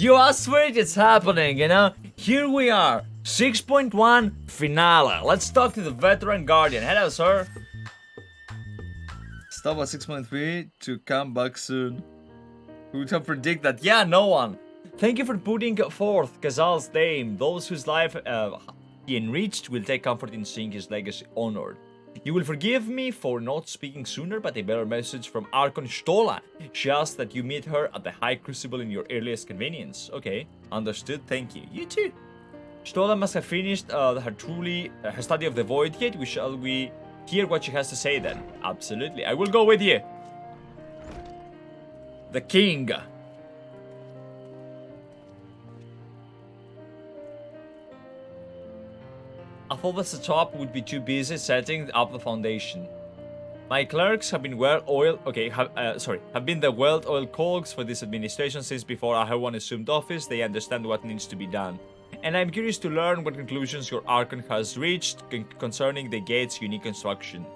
You asked for it, it's happening, you know? Here we are, 6.1 finale. Let's talk to the veteran guardian. Hello, sir. Stop at 6.3 to come back soon. Who would have predict that? Yeah, no one. Thank you for putting forth Kazal's name. Those whose life he enriched will take comfort in seeing his legacy honored. You will forgive me for not speaking sooner, but a better message from Archon Stola. She asked that you meet her at the High Crucible in your earliest convenience. Okay, understood, thank you. You too. Stola must have finished her study of the Void Gate. Shall we hear what she has to say then? Absolutely, I will go with you. The King. I thought the Satrap would be too busy setting up the foundation. My clerks have been have been the well-oiled cogs for this administration since before Ahawan assumed office. They understand what needs to be done. And I'm curious to learn what conclusions your Archon has reached concerning the gate's unique construction.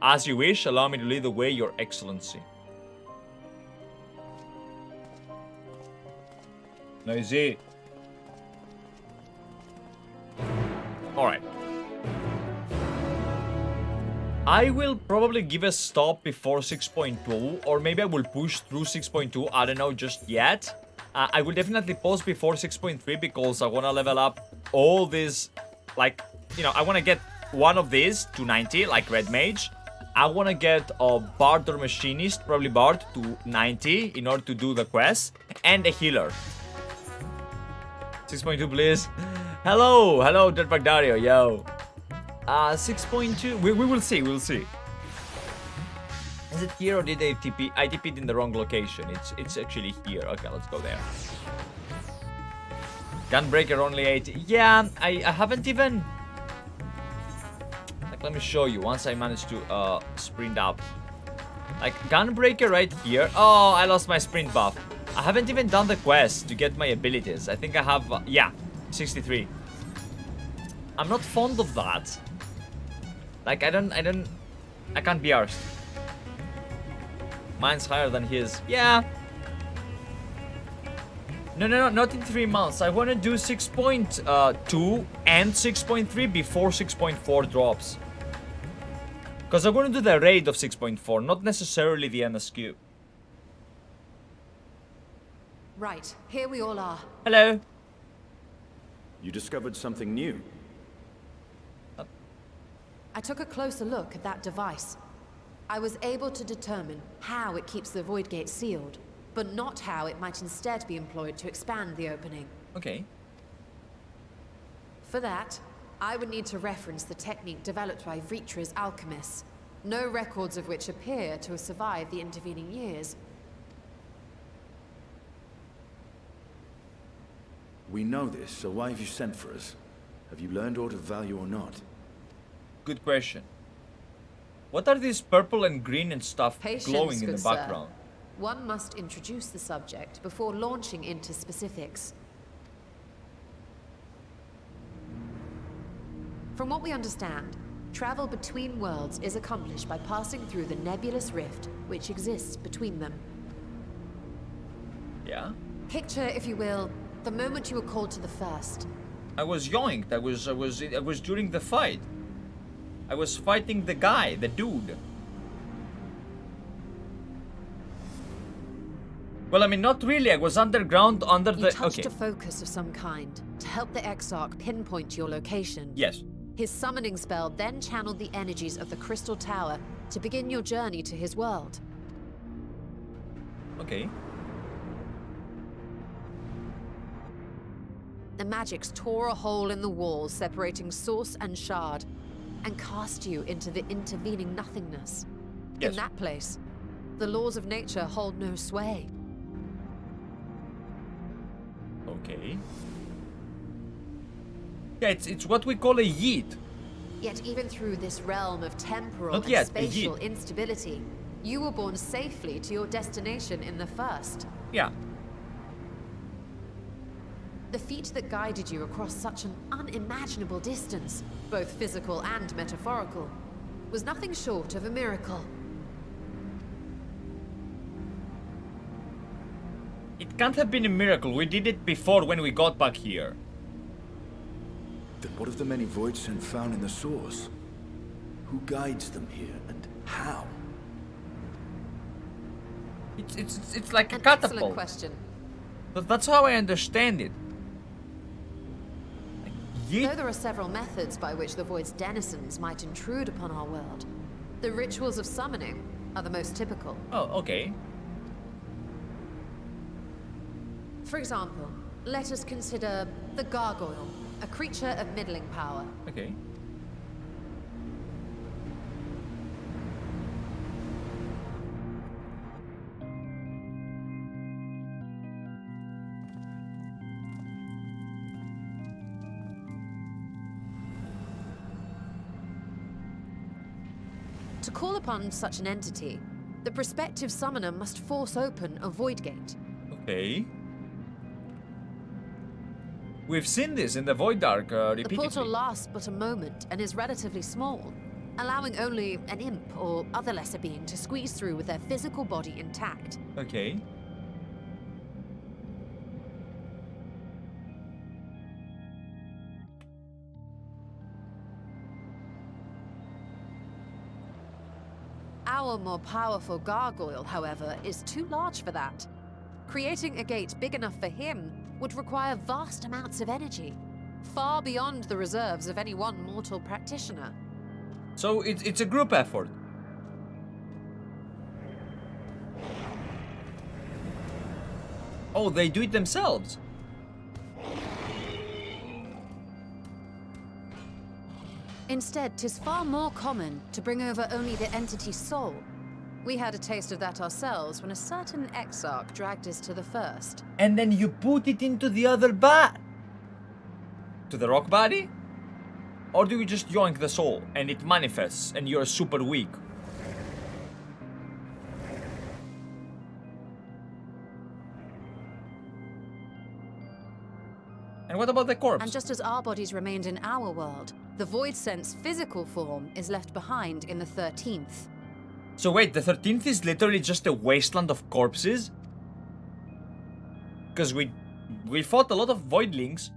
As you wish, allow me to lead the way, Your Excellency. Noisy. Alright. I will probably give a stop before 6.2, or maybe I will push through 6.2, I don't know just yet. I will definitely pause before 6.3 because I want to level up all these, like, you know, I want to get one of these to 90, like Red Mage. I want to get a Bard or Machinist, probably Bard, to 90 in order to do the quest, and a Healer. 6.2 please. Hello Dirtbag Dario, yo. 6.2, we will see, we'll see. Is it here or did I TP? I TP'd in the wrong location. It's actually here. Okay, let's go there. Gunbreaker only 80. Yeah, I haven't even... Like, let me show you once I manage to sprint up. Like, Gunbreaker right here. Oh, I lost my sprint buff. I haven't even done the quest to get my abilities. I think I have, yeah, 63. I'm not fond of that. Like, I can't be arsed. Mine's higher than his. Yeah. No, not in 3 months. I want to do 6.2 and 6.3 before 6.4 drops. Because I'm going to do the raid of 6.4, not necessarily the MSQ. Right, here we all are. Hello. You discovered something new. I took a closer look at that device. I was able to determine how it keeps the Void Gate sealed, but not how it might instead be employed to expand the opening. Okay. For that, I would need to reference the technique developed by Vritra's alchemists, no records of which appear to have survived the intervening years. We know this, so why have you sent for us? Have you learned aught of value or not? Good question. What are these purple and green and stuff Patience, glowing in good the sir. background? One must introduce the subject before launching into specifics. From what we understand, travel between worlds is accomplished by passing through the nebulous rift which exists between them. Yeah? Picture, if you will, the moment you were called to the first. I was yoinked. I was during the fight. I was fighting the guy, the dude. Well, I mean, not really. I was underground under You the... touched Okay. a focus of some kind to help the Exarch pinpoint your location. Yes. His summoning spell then channeled the energies of the Crystal Tower to begin your journey to his world. Okay. The magics tore a hole in the wall separating source and shard, and cast you into the intervening nothingness. Yes. In that place, the laws of nature hold no sway. Okay. Yeah, it's what we call a yeet. Yet even through this realm of temporal Not and yet, a spatial yeet. instability, you were borne safely to your destination in the first. Yeah. The feat that guided you across such an unimaginable distance, both physical and metaphorical, was nothing short of a miracle. It can't have been a miracle. We did it before when we got back here. Then what of the many void scent found in the source? Who guides them here, and how? It's like a An catapult. excellent question. But that's how I understand it. Like, Though there are several methods by which the Void's denizens might intrude upon our world, the rituals of summoning are the most typical. Oh, okay. For example, let us consider the Gargoyle, a creature of middling power. Okay. To call upon such an entity, the prospective summoner must force open a void gate. Okay. We've seen this in the Void Dark The repeatedly. portal lasts but a moment and is relatively small, allowing only an imp or other lesser being to squeeze through with their physical body intact. Okay. Our more powerful gargoyle, however, is too large for that. Creating a gate big enough for him would require vast amounts of energy, far beyond the reserves of any one mortal practitioner. So it's a group effort. Oh, they do it themselves. Instead, 'tis far more common to bring over only the entity's soul. We had a taste of that ourselves when a certain exarch dragged us to the first. And then you put it into the other bat. To the rock body? Or do you just yoink the soul and it manifests and you're super weak? And what about the corpse? And just as our bodies remained in our world, the Void Sense physical form is left behind in the 13th. So wait, the 13th is literally just a wasteland of corpses? Because we fought a lot of voidlings.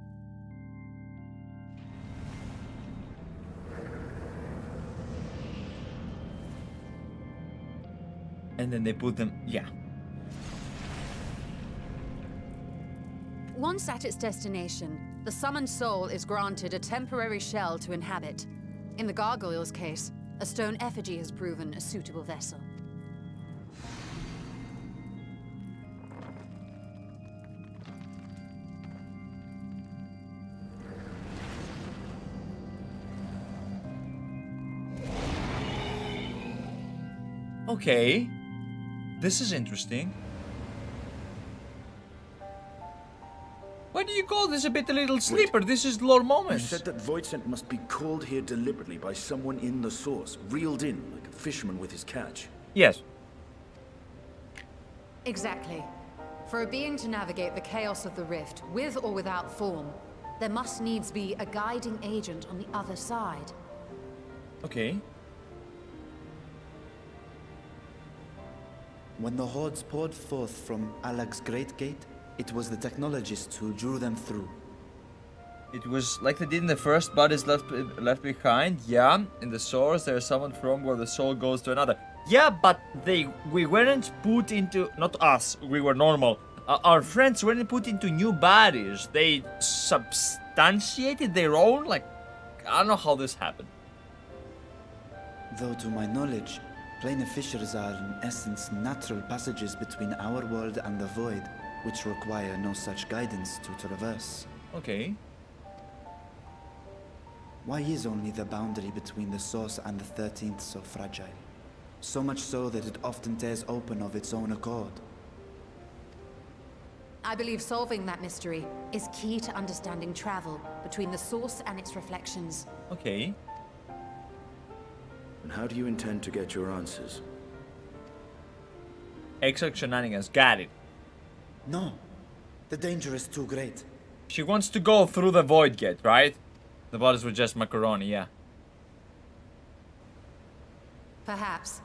And then they put them, yeah. Once at its destination, the summoned soul is granted a temporary shell to inhabit. In the gargoyle's case, a stone effigy has proven a suitable vessel. Okay. This is interesting. Why do you call this a bit a little sleeper? This is lore You moments. said that void scent must be called here deliberately by someone in the source, reeled in like a fisherman with his catch. Yes. Exactly. For a being to navigate the chaos of the rift, with or without form, there must needs be a guiding agent on the other side. Okay. When the hordes poured forth from Alag's Great Gate, it was the technologists who drew them through. It was like they did in the first bodies left behind. Yeah, in the source there's someone from where the soul goes to another. Yeah, but we weren't put into, not us, we were normal. Our friends weren't put into new bodies. They substantiated their own, like, I don't know how this happened. Though to my knowledge, planar fissures are in essence natural passages between our world and the void, which require no such guidance to traverse. Okay. Why is only the boundary between the source and the 13th so fragile? So much so that it often tears open of its own accord. I believe solving that mystery is key to understanding travel between the source and its reflections. Okay. And how do you intend to get your answers? Exarch shenanigans, got it. No, the danger is too great. She wants to go through the void gate, right? The bodies were just macaroni, yeah. Perhaps.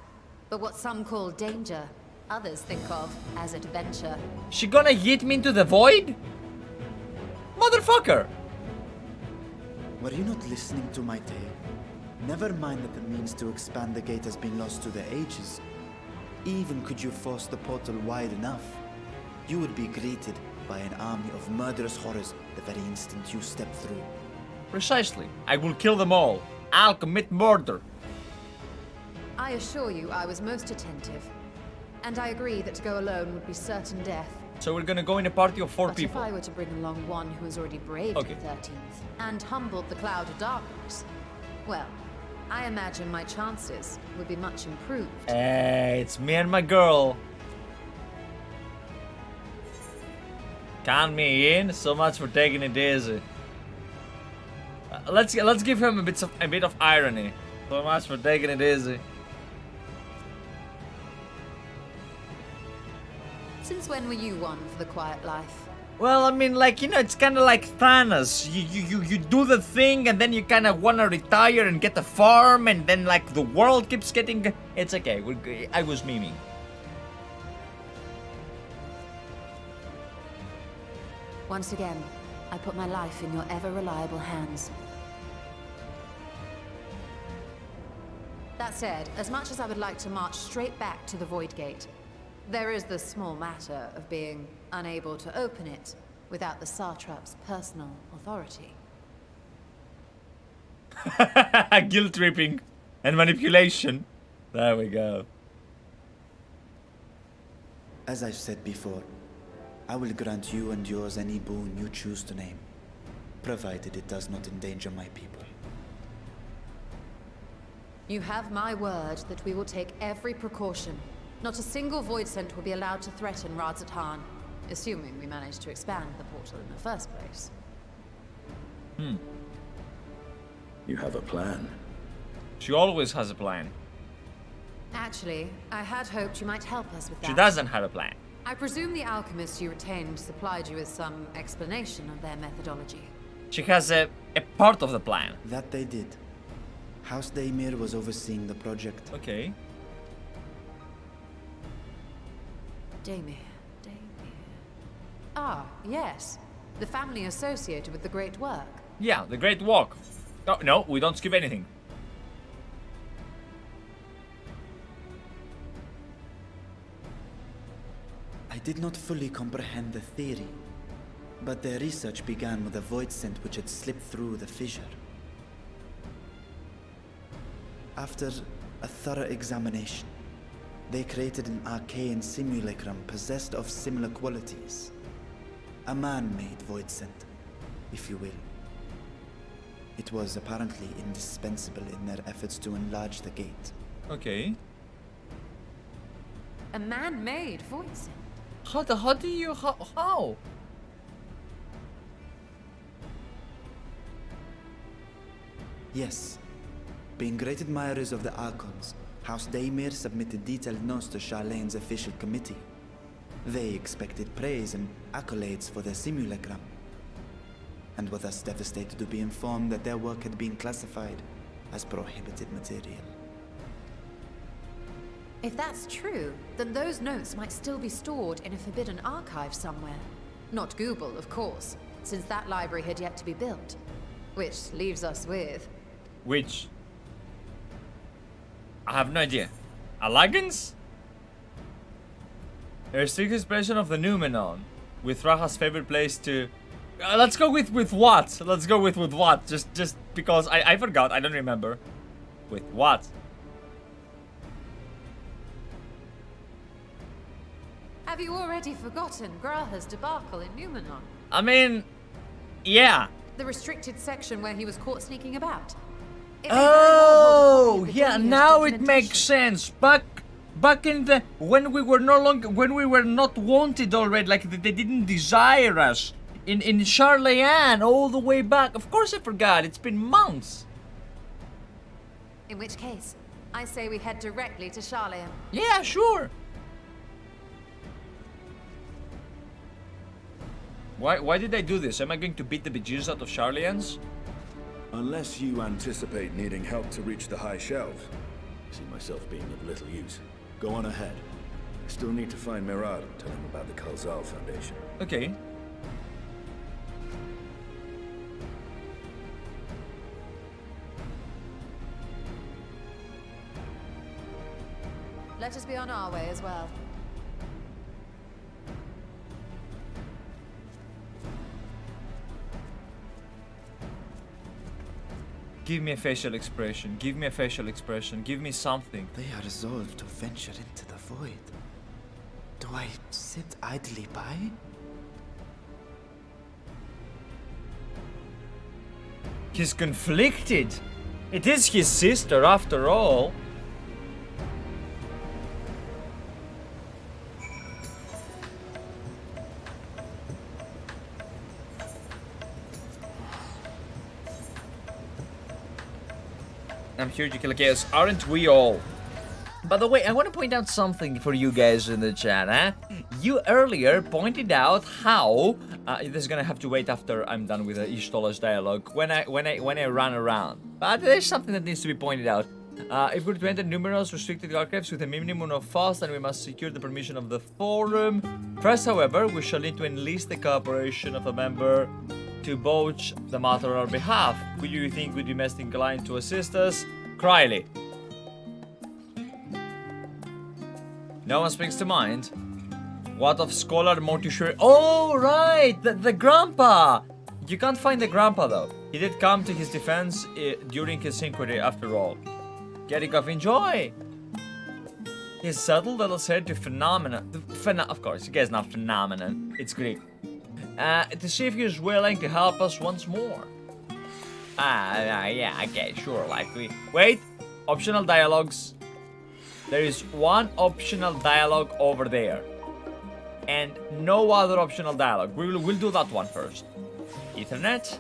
But what some call danger, others think of as adventure. She gonna hit me into the void? Motherfucker! Were you not listening to my tale? Never mind that the means to expand the gate has been lost to the ages. Even could you force the portal wide enough, you would be greeted by an army of murderous horrors the very instant you step through. Precisely. I will kill them all. I'll commit murder. I assure you I was most attentive. And I agree that to go alone would be certain death. So we're gonna go in a party of 4 But people. if I were to bring along one who has already braved Okay. the 13th and humbled the cloud of darkness, well, I imagine my chances would be much improved. Hey, it's me and my girl. Count me in. So much for taking it easy. Let's give him a bit of irony. So much for taking it easy. Since when were you one for the quiet life? Well, I mean, like, you know, it's kind of like Thanos. You do the thing, and then you kind of want to retire and get a farm, and then, like, the world keeps getting... It's okay. I was memeing. Once again, I put my life in your ever-reliable hands. That said, as much as I would like to march straight back to the Void Gate, there is the small matter of being unable to open it without the Satrap's personal authority. Guilt tripping and manipulation. There we go. As I've said before, I will grant you and yours any boon you choose to name, provided it does not endanger my people. You have my word that we will take every precaution. Not a single void scent will be allowed to threaten Radzatan, assuming we manage to expand the portal in the first place. You have a plan. She always has a plan. Actually, I had hoped you might help us with that. She doesn't have a plan. I presume the alchemists you retained supplied you with some explanation of their methodology. She has a part of the plan. That they did. House Daimir was overseeing the project. Okay. Daimir. Ah, yes. The family associated with the Great Work. Yeah, the Great Walk. Oh, no, we don't skip anything. I did not fully comprehend the theory, but their research began with a void scent which had slipped through the fissure. After a thorough examination, they created an arcane simulacrum possessed of similar qualities. A man-made void scent, if you will. It was apparently indispensable in their efforts to enlarge the gate. Okay. A man-made void scent. How? Yes. Being great admirers of the Archons, House Daimir submitted detailed notes to Charlene's official committee. They expected praise and accolades for their simulacrum, and were thus devastated to be informed that their work had been classified as prohibited material. If that's true, then those notes might still be stored in a forbidden archive somewhere. Not Google, of course, since that library had yet to be built. Which leaves us with... Which? I have no idea. Alliance? A restricted expression of the Numenon. With Raha's favorite place to... let's go with what? Let's go with what? Just because I forgot. I don't remember. With what? Have you already forgotten Graha's debacle in Numenon? I mean, yeah. The restricted section where he was caught sneaking about? Oh, yeah, now it makes sense. Back in the when we were not wanted already, like they didn't desire us in Charleyan all the way back. Of course I forgot. It's been months. In which case, I say we head directly to Charleyan. Yeah, sure. Why did I do this? Am I going to beat the bejesus out of Charleyans? Unless you anticipate needing help to reach the high shelves. I see myself being of little use. Go on ahead. Still need to find Mirad and tell him about the Kalzal Foundation. Okay. Let us be on our way as well. Give me a facial expression. Give me a facial expression. Give me something. They are resolved to venture into the void. Do I sit idly by? He's conflicted. It is his sister after all. I'm here to kill chaos, aren't we all? By the way, I want to point out something for you guys in the chat, huh? You earlier pointed out how this is gonna have to wait after I'm done with the Ishtola's dialogue when I run around. But there's something that needs to be pointed out. If we're to enter numerous restricted archives with a minimum of fast, then we must secure the permission of the forum. First, however, we shall need to enlist the cooperation of a member to broach the matter on our behalf. Who do you think would be best inclined to assist us? Criley. No one springs to mind. What of Scholar Mortuary? Oh, right! The grandpa! You can't find the grandpa, though. He did come to his defense during his inquiry, after all. Getting off enjoy! His subtle little said to phenomenon. Of course, you guys not phenomenon. It's Greek. To see if he is willing to help us once more. Yeah, okay, sure, likely. Wait, optional dialogues. There is one optional dialogue over there. And no other optional dialogue. We'll do that one first. Ethernet.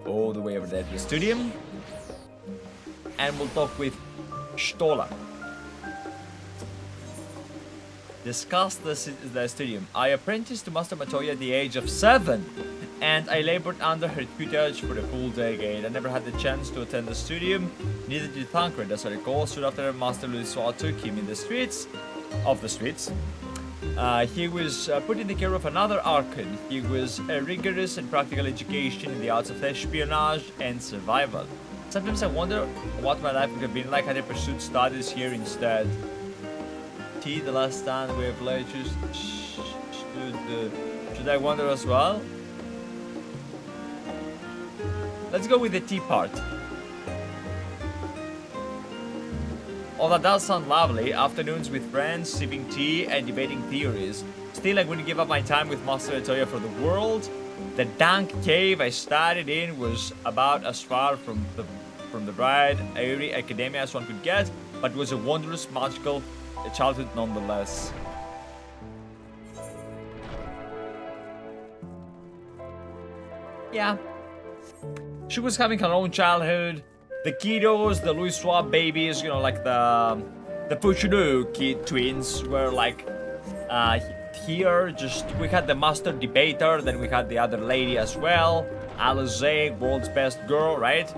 All the way over there to the studio. And we'll talk with Stola. Discuss the studium. I apprenticed to Master Matoya at the age of 7, and I labored under her tutelage for a full decade. I never had the chance to attend the studium, neither did Tancred, as I recall. Soon after Master Louisois took him in the streets. He was put in the care of another archon. He was a rigorous and practical education in the arts of espionage and survival. Sometimes I wonder what my life would have been like had I pursued studies here instead. The last stand we have lectures. Should I wonder as well? Let's go with the tea part. Oh, that does sound lovely. Afternoons with friends, sipping tea and debating theories. Still, I wouldn't give up my time with Master Etoya for the world. The dank cave I studied in was about as far from the bright, airy academia as one could get, but was a wondrous, magical childhood nonetheless. Yeah. She was having her own childhood. The kiddos, the Louis Schwab babies, you know, like the Puchunu kid twins were like here. Just we had the master debater, then we had the other lady as well, Alize, world's best girl, right?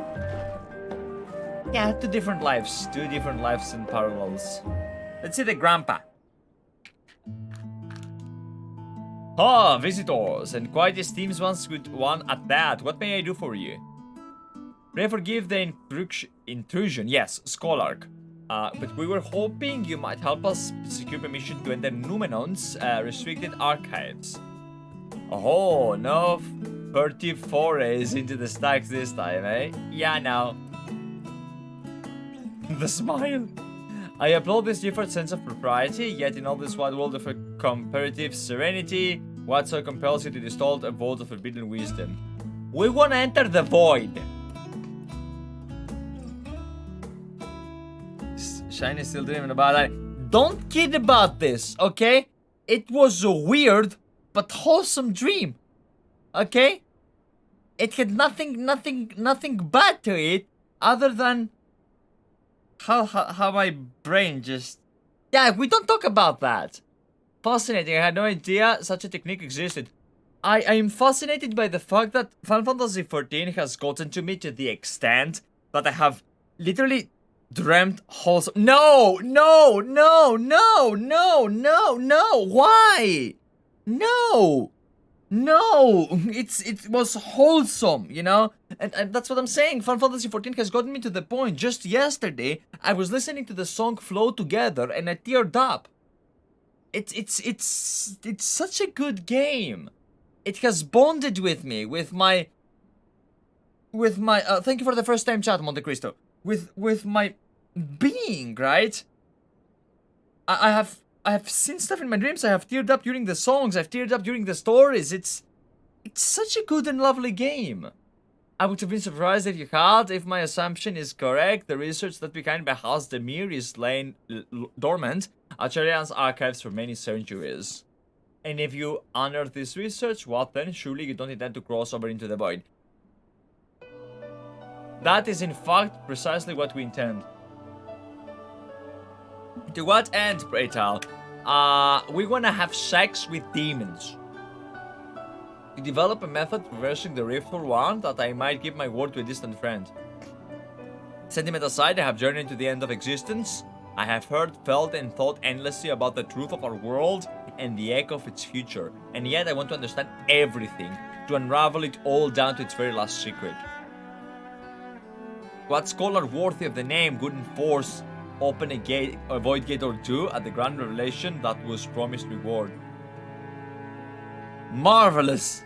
Yeah, two different lives in parallels. Let's see the grandpa. Ah, visitors, and quite esteemed ones, good one at that. What may I do for you? Pray forgive the intrusion. Yes, Scholark. But we were hoping you might help us secure permission to enter Numenon's restricted archives. Oh, no furtive forays into the stacks this time, eh? Yeah, no. The smile. I applaud this different sense of propriety, yet in all this wide world of a comparative serenity, what so compels you to distill a vault of forbidden wisdom? We wanna enter the void. Shiny still dreaming about that. Don't kid about this, okay? It was a weird but wholesome dream, okay? It had nothing bad to it, other than how my brain just... Yeah, we don't talk about that. Fascinating, I had no idea such a technique existed. I am fascinated by the fact that Final Fantasy XIV has gotten to me to the extent that I have literally Dreamt wholesome. No, no, no, no, no, no, no. Why? No. No, it was wholesome, you know? And that's what I'm saying. Final Fantasy XIV has gotten me to the point. Just yesterday, I was listening to the song Flow Together and I teared up. It's such a good game. It has bonded with me, with my thank you for the first time chat, Monte Cristo. With my being, right? I have seen stuff in my dreams. I have teared up during the songs. I've teared up during the stories. It's such a good and lovely game. I would have been surprised if you had. If my assumption is correct, the research that behind Behal's Demir is laying dormant at Charian's archives for many centuries. And if you honor this research, what then? Surely you don't intend to cross over into the void. That is in fact precisely what we intend. To what end, pray tell? We wanna have sex with demons. To develop a method for reversing the rift or one that I might give my word to a distant friend. Sentiment aside, I have journeyed to the end of existence. I have heard, felt, and thought endlessly about the truth of our world and the echo of its future. And yet I want to understand everything, to unravel it all down to its very last secret. What scholar worthy of the name couldn't force open a void gate or two at the grand revelation that was promised reward? Marvelous!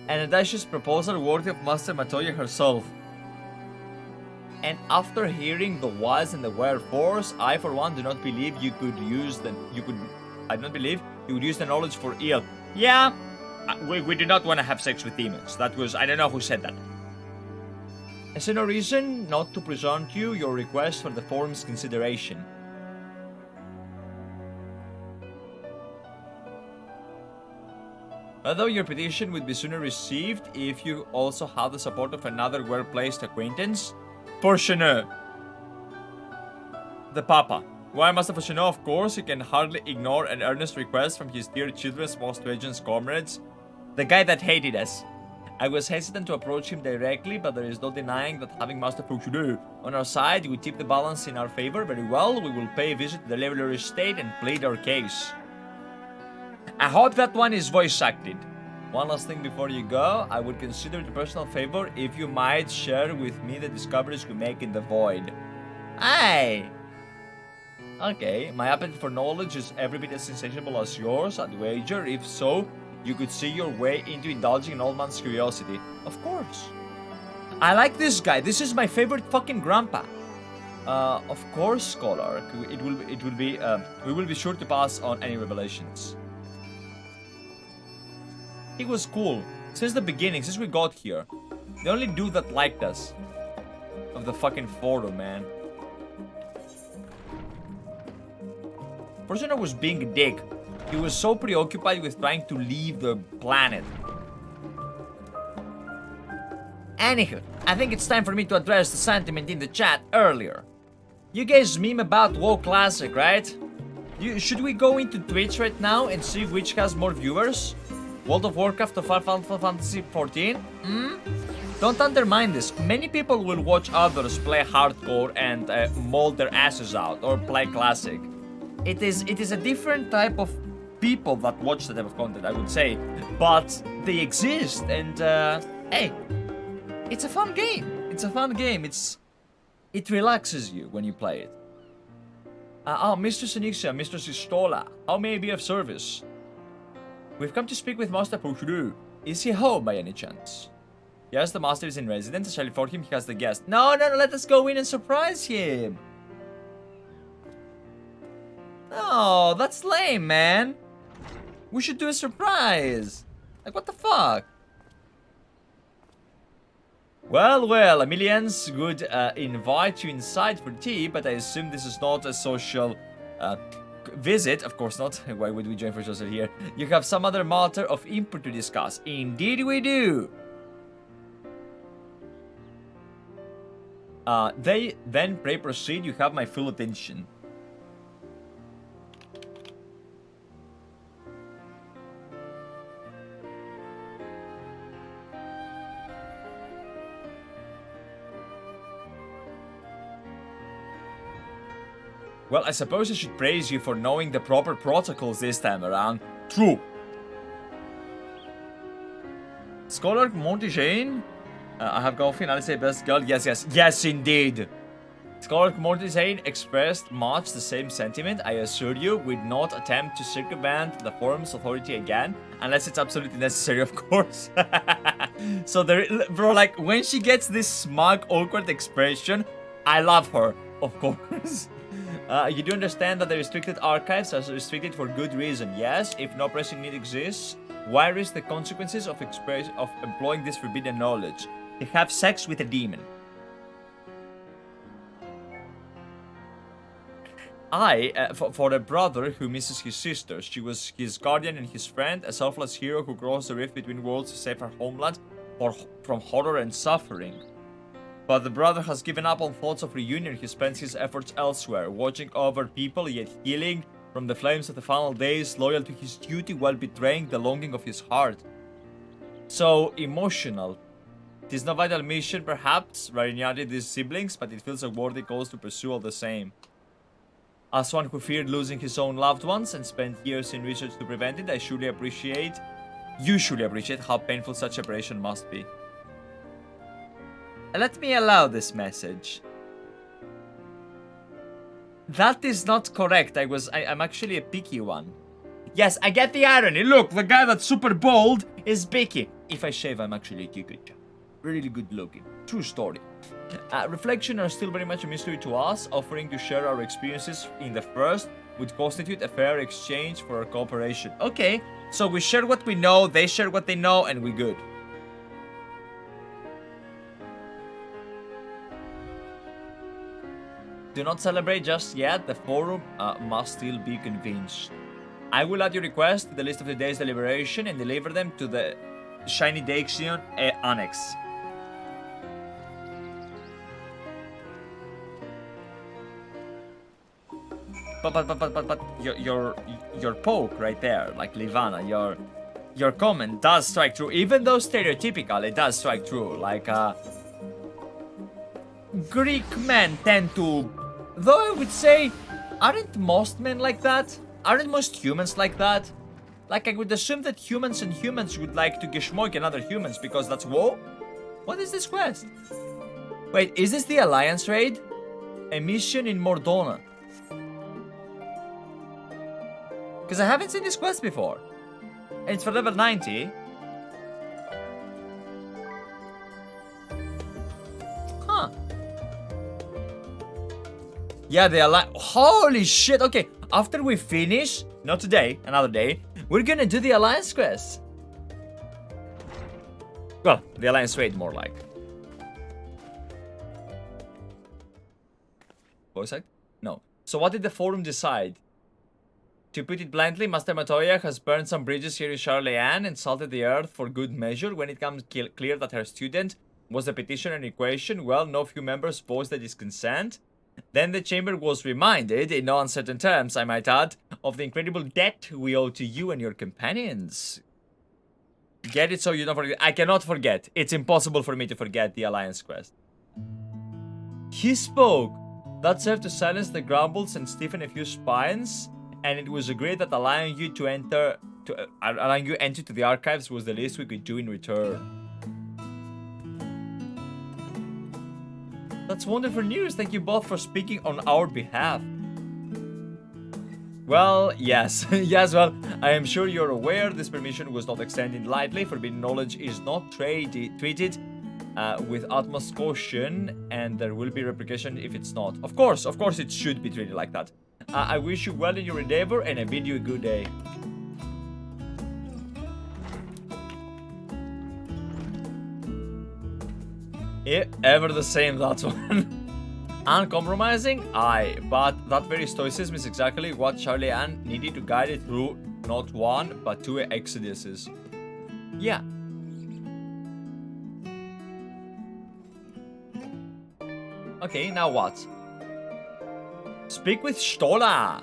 An audacious proposal worthy of Master Matoya herself. And after hearing the whys and the wherefores, I for one do not believe you could use the I do not believe you would use the knowledge for ill. Yeah, we do not want to have sex with demons. That was, I don't know who said that. I see no reason not to present you your request for the forum's consideration. Although your petition would be sooner received if you also have the support of another well-placed acquaintance, Fortuné, the Papa. Why Master Fortuné, of course, you can hardly ignore an earnest request from his dear children's most vengeance comrades, the guy that hated us. I was hesitant to approach him directly, but there is no denying that having Master Fortuné on our side would tip the balance in our favor. Very well, we will pay a visit to the Leveler estate and plead our case. I hope that one is voice acted. One last thing before you go, I would consider it a personal favor if you might share with me the discoveries we make in the void. Aye! Okay, my appetite for knowledge is every bit as insatiable as yours, I'd wager. If so, you could see your way into indulging an old man's curiosity. Of course. I like this guy. This is my favorite fucking grandpa. Of course, scholar. We will be sure to pass on any revelations. He was cool. Since the beginning, since we got here. The only dude that liked us. Of the fucking forum, man. Fortuné was being a dick. He was so preoccupied with trying to leave the planet. Anywho, I think it's time for me to address the sentiment in the chat earlier. You guys meme about WoW Classic, right? Should we go into Twitch right now and see which has more viewers? World of Warcraft or Final Fantasy XIV? Don't undermine this. Many people will watch others play hardcore and mold their asses out or play Classic. It is a different type of people that watch that type of content, I would say, but they exist, and hey, it's a fun game. It's a fun game. It relaxes you when you play it. Mr. Senixia, Mr. Sistola, how may I be of service? We've come to speak with Master Fortuné. Is he home by any chance? Yes, the master is in residence. I shall inform him he has the guest. No, let us go in and surprise him. Oh, that's lame, man. We should do a surprise. Like, what the fuck? Well, Emilians would invite you inside for tea, but I assume this is not a social visit. Of course not. Why would we join for social here? You have some other matter of import to discuss. Indeed we do. Then pray proceed. You have my full attention. Well, I suppose I should praise you for knowing the proper protocols this time around. True. Scholar Mortigane? I have Golfin, I'll say best girl. Yes, indeed. Scholar Mortigane expressed much the same sentiment. I assure you, would not attempt to circumvent the forum's authority again, unless it's absolutely necessary, of course. So there, bro, like when she gets this smug, awkward expression, I love her, of course. You do understand that the restricted archives are restricted for good reason. Yes, if no pressing need exists, why risk the consequences of employing this forbidden knowledge? To have sex with a demon. For a brother who misses his sister, she was his guardian and his friend, a selfless hero who crossed the rift between worlds to save her homeland from horror and suffering. But the brother has given up on thoughts of reunion. He spends his efforts elsewhere, watching over people yet healing from the flames of the final days, loyal to his duty while betraying the longing of his heart. So emotional. It is no vital mission, perhaps, reunited these siblings, but it feels a worthy cause to pursue all the same. As one who feared losing his own loved ones and spent years in research to prevent it, you surely appreciate how painful such separation must be. Let me allow this message. That is not correct. I'm actually a picky one. Yes, I get the irony. Look, the guy that's super bold is picky. If I shave, I'm actually a good job. Really good looking. True story. Reflection are still very much a mystery to us. Offering to share our experiences in the first would constitute a fair exchange for our cooperation. Okay, so we share what we know, they share what they know, and we good. Do not celebrate just yet. The forum must still be convinced. I will add your request to the list of the day's deliberation and deliver them to the Shiny Daxion Annex. But your poke right there, like Livana, your comment does strike true. Even though stereotypical, it does strike true. Like Greek men tend to, though I would say, aren't most men like that? Aren't most humans like that? Like I would assume that humans and humans would like to geschmoik another humans because that's whoa. What is this quest? Wait, is this the Alliance raid? A mission in Mordona. Because I haven't seen this quest before. And it's for level 90. Huh. Yeah, the Alliance. Holy shit. Okay, after we finish, not today, another day, we're gonna do the Alliance quest. Well, the Alliance raid more like. Voice act? No. So what did the forum decide? To put it bluntly, Master Matoya has burned some bridges here in Charleyanne and salted the earth for good measure. When it comes clear that her student was the petitioner in equation, well, no few members voiced their disconsent. Then the chamber was reminded, in no uncertain terms, I might add, of the incredible debt we owe to you and your companions. Get it so you don't forget. I cannot forget. It's impossible for me to forget the Alliance quest. He spoke. That served to silence the grumbles and stiffen a few spines. And it was agreed that allowing you enter to the archives was the least we could do in return. That's wonderful news. Thank you both for speaking on our behalf. Well, yes. Yes, well, I am sure you're aware this permission was not extended lightly. Forbidden knowledge is not treated with utmost caution, and there will be repercussion if it's not. Of course, it should be treated like that. I wish you well in your endeavor, and I bid you a good day. Yeah, ever the same, that one. Uncompromising? Aye, but that very stoicism is exactly what Charleyanne needed to guide it through not one, but two exoduses. Yeah. Okay, now what? Speak with Stola!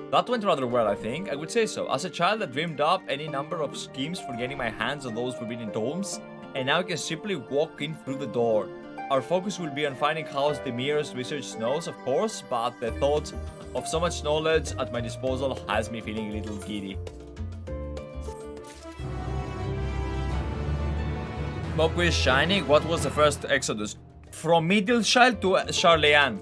That went rather well, I think. I would say so. As a child, I dreamed up any number of schemes for getting my hands on those forbidden tomes, and now I can simply walk in through the door. our focus will be on finding House Demir's research knows, of course, but the thought of so much knowledge at my disposal has me feeling a little giddy. Smoke is shining. What was the first exodus? From Middleshire to Charleyan.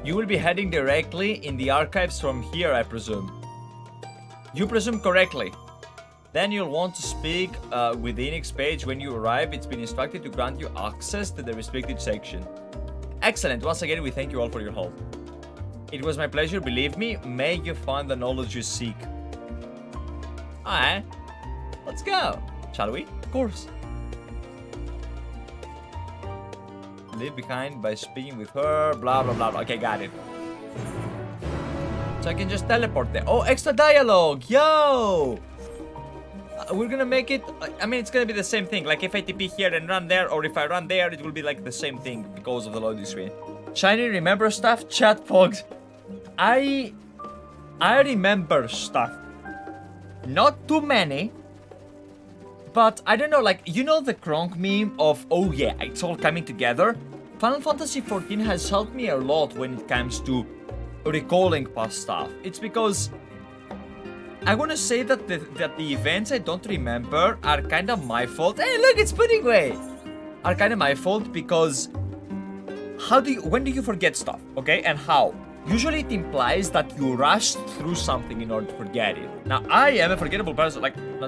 You will be heading directly in the archives from here, I presume. You presume correctly. Then you'll want to speak with the Enix page when you arrive. It's been instructed to grant you access to the restricted section. Excellent. Once again, we thank you all for your help. It was my pleasure, believe me. May you find the knowledge you seek. Alright. Let's go. Shall we? Of course. Leave behind by speaking with her. Blah, blah, blah. Okay, got it. So I can just teleport there. Oh, extra dialogue. Yo! We're gonna make it... I mean, it's gonna be the same thing. Like, if I TP here and run there, or if I run there, it will be like the same thing because of the loading screen. Shiny, remember stuff? Chat pogs. I remember stuff. Not too many. But, I don't know, like, you know the Kronk meme of, oh yeah, it's all coming together? Final Fantasy XIV has helped me a lot when it comes to recalling past stuff. It's because... I want to say that the events I don't remember are kind of my fault. Hey, look, it's Pudding Way! Are kind of my fault because... when do you forget stuff, okay? And how? Usually it implies that you rushed through something in order to forget it. Now, I am a forgettable person, like, I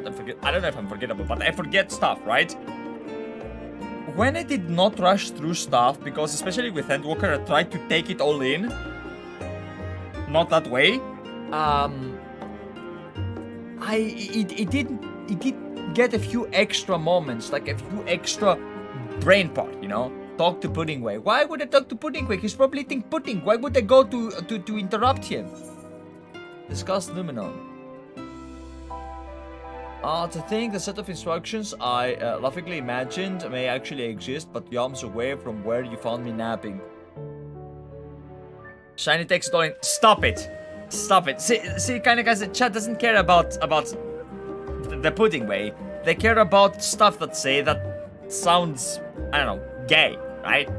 don't know if I'm forgettable, but I forget stuff, right? When I did not rush through stuff, because especially with Endwalker, I tried to take it all in. Not that way. It did get a few extra moments, like a few extra brain part, you know? Talk to Pudding Way. Why would I talk to Pudding Way? He's probably eating pudding. Why would I go to interrupt him? Discuss Numenon. To think the set of instructions I laughingly imagined may actually exist, but yums away from where you found me napping. Shiny text going. Stop it. Stop it. See, kind of guys, the chat doesn't care about the Pudding Way. They care about stuff that sounds, I don't know, gay. Right?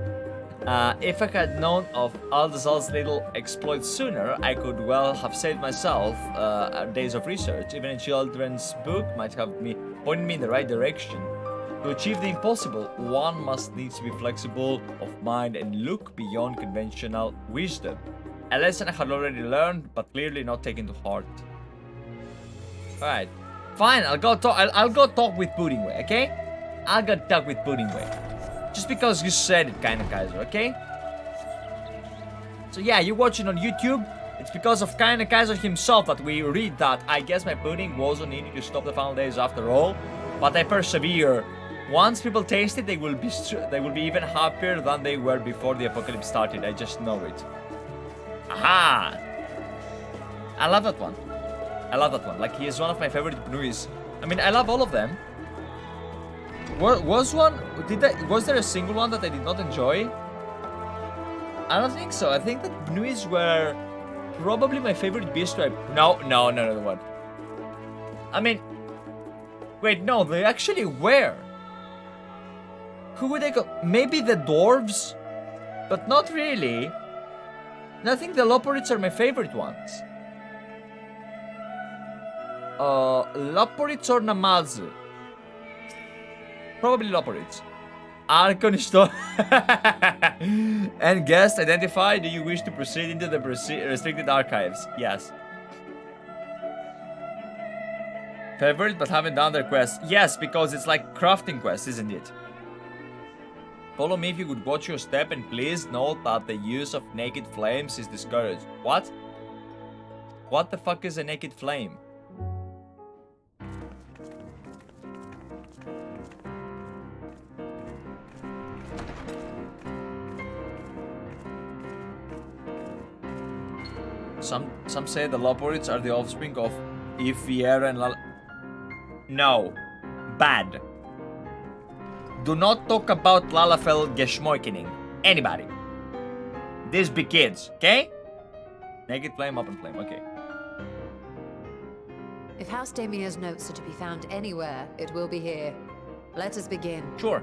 If I had known of Aldazal's little exploits sooner, I could well have saved myself days of research. Even a children's book might have pointed me in the right direction. To achieve the impossible, one must needs to be flexible of mind and look beyond conventional wisdom. A lesson I had already learned, but clearly not taken to heart. Alright. Fine, I'll go talk with Pudding Way, okay? I'll go talk with Pudding Way. Just because you said it, kind of Kaiser, okay? So yeah, you're watching on YouTube. It's because of kind of Kaiser himself that we read that. I guess my pudding wasn't needed to stop the final days after all, but I persevere. Once people taste it, they will be even happier than they were before the apocalypse started. I just know it. Aha! I love that one. I love that one. Like, he is one of my favorite Bnuis. I mean, I love all of them. Was there a single one that I did not enjoy? I don't think so. I think that Bnuis were probably my favorite beast tribe. No, what? I mean, wait, no, they actually were. Who would I go? Maybe the dwarves, but not really. And I think the Loporids are my favorite ones. Loporids or Namazu? Probably Loporids. Arconistone. And guest, identify. Do you wish to proceed into the restricted archives? Yes. Favorite, but haven't done their quest. Yes, because it's like crafting quests, isn't it? Follow me if you would watch your step, and please note that the use of naked flames is discouraged. What? What the fuck is a naked flame? Some say the Loporids are the offspring of Ifiera and Lal... No. Bad. Do not talk about Lalafell Geschmoikening. Anybody. These be kids, okay? Naked flame, open flame, okay. If House Damir's notes are to be found anywhere, it will be here. Let us begin. Sure.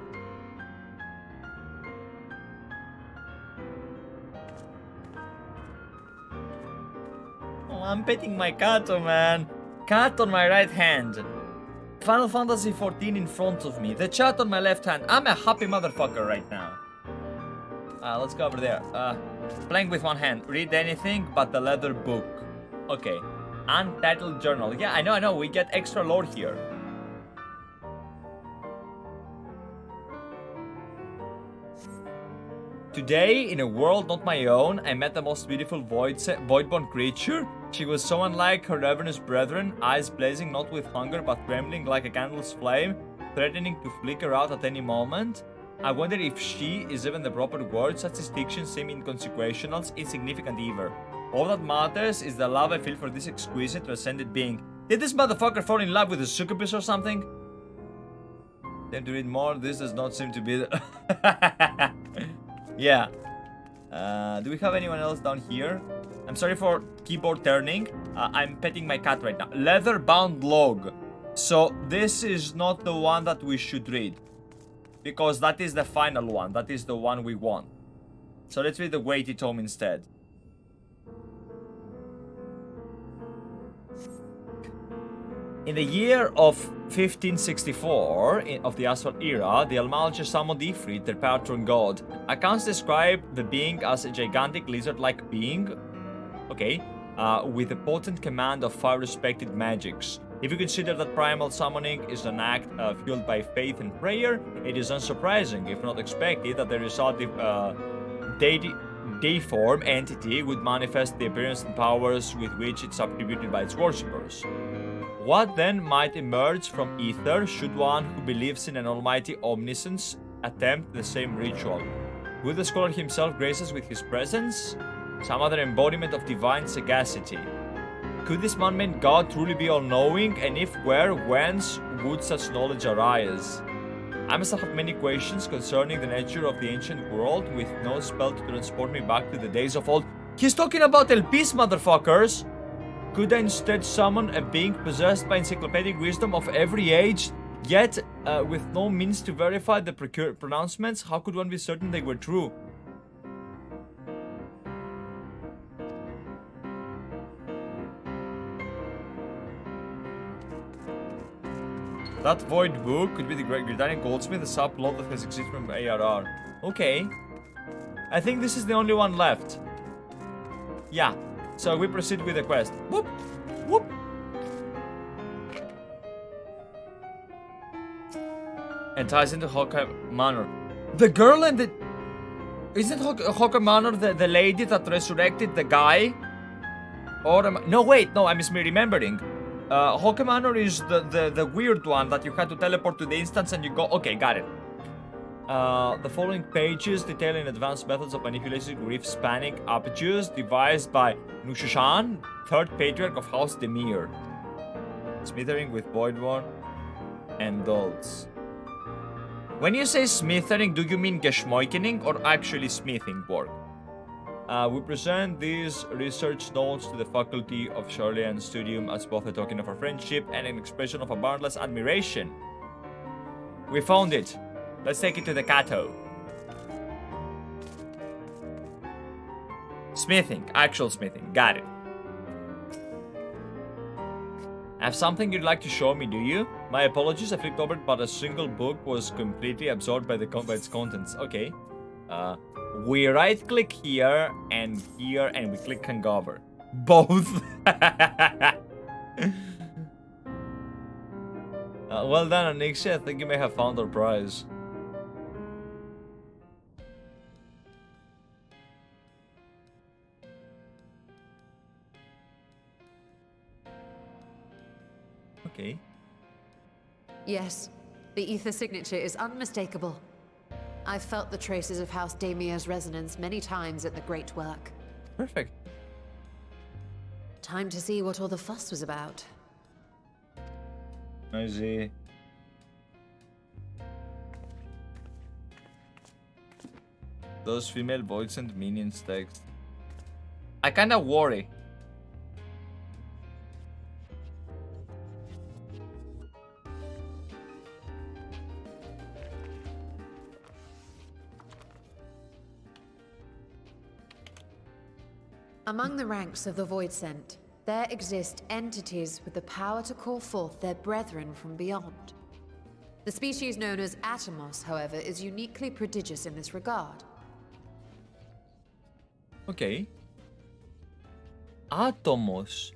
Oh, I'm petting my cat, oh man. Cat on my right hand. Final Fantasy XIV in front of me. The chat on my left hand. I'm a happy motherfucker right now. Let's go over there. Playing with one hand. Read anything but the leather book. Okay. Untitled journal. Yeah, I know. We get extra lore here. Today, in a world not my own, I met the most beautiful void-born creature. She was so unlike her ravenous brethren, eyes blazing not with hunger but trembling like a candle's flame, threatening to flicker out at any moment. I wonder if she is even the proper word. Such distinctions seem inconsequential, insignificant either. All that matters is the love I feel for this exquisite, transcendent being. Did this motherfucker fall in love with a succubus or something? Time to read more. This does not seem to be the... Yeah. Do we have anyone else down here? I'm sorry for keyboard turning. I'm petting my cat right now. Leather-bound log. So this is not the one that we should read, because that is the final one. That is the one we want. So let's read the weighty tome instead. In the year of 1564 of the Asphalt era, the Almalcher summoned Ifrit, their patron god. Accounts describe the being as a gigantic lizard-like being, okay, with a potent command of 5 respected magics. If you consider that primal summoning is an act fueled by faith and prayer, it is unsurprising, if not expected, that the resulting deiform entity would manifest the appearance and powers with which it's attributed by its worshippers. What then might emerge from ether should one who believes in an almighty omniscience attempt the same ritual? Will the scholar himself grace us with his presence? Some other embodiment of divine sagacity? Could this man-made god truly be all-knowing, and if where, whence would such knowledge arise? I must have many questions concerning the nature of the ancient world, with no spell to transport me back to the days of old. He's talking about LPs, motherfuckers! Could I instead summon a being possessed by encyclopedic wisdom of every age, yet with no means to verify the pronouncements? How could one be certain they were true? That void book could be the Gridanian Goldsmith, a subplot that has existed from ARR. Okay. I think this is the only one left. Yeah. So we proceed with the quest. Whoop! Whoop! And ties into Hawkeye Manor. The girl and the... Isn't Hawkeye Manor the lady that resurrected the guy? Or am I... No, wait, no, I'm misremembering. Hawkeye Manor is the weird one that you had to teleport to the instance and you go... Okay, got it. The following pages detailing advanced methods of manipulating reef-spanning apertures devised by Nushushan, 3rd patriarch of House Demir. Smithering with Voidborn and Dolts. When you say smithering, do you mean geschmoikening or actually smithing work? We present these research notes to the faculty of Charlian Studium as both a token of our friendship and an expression of a boundless admiration. We found it. Let's take it to the Kato. Smithing. Actual smithing. Got it. Have something you'd like to show me, do you? My apologies, I flipped over but a single book was completely absorbed by its contents. Okay. We right-click here, and we click Hangover. Both. Well done, Anixia. I think you may have found our prize. Okay. Yes, the ether signature is unmistakable. I've felt the traces of House Damir's resonance many times at the Great Work. Perfect. Time to see what all the fuss was about. I see. Those female voids and minions text. I kinda worry. Among the ranks of the Void Sent, there exist entities with the power to call forth their brethren from beyond. The species known as Atomos, however, is uniquely prodigious in this regard. Okay. Atomos.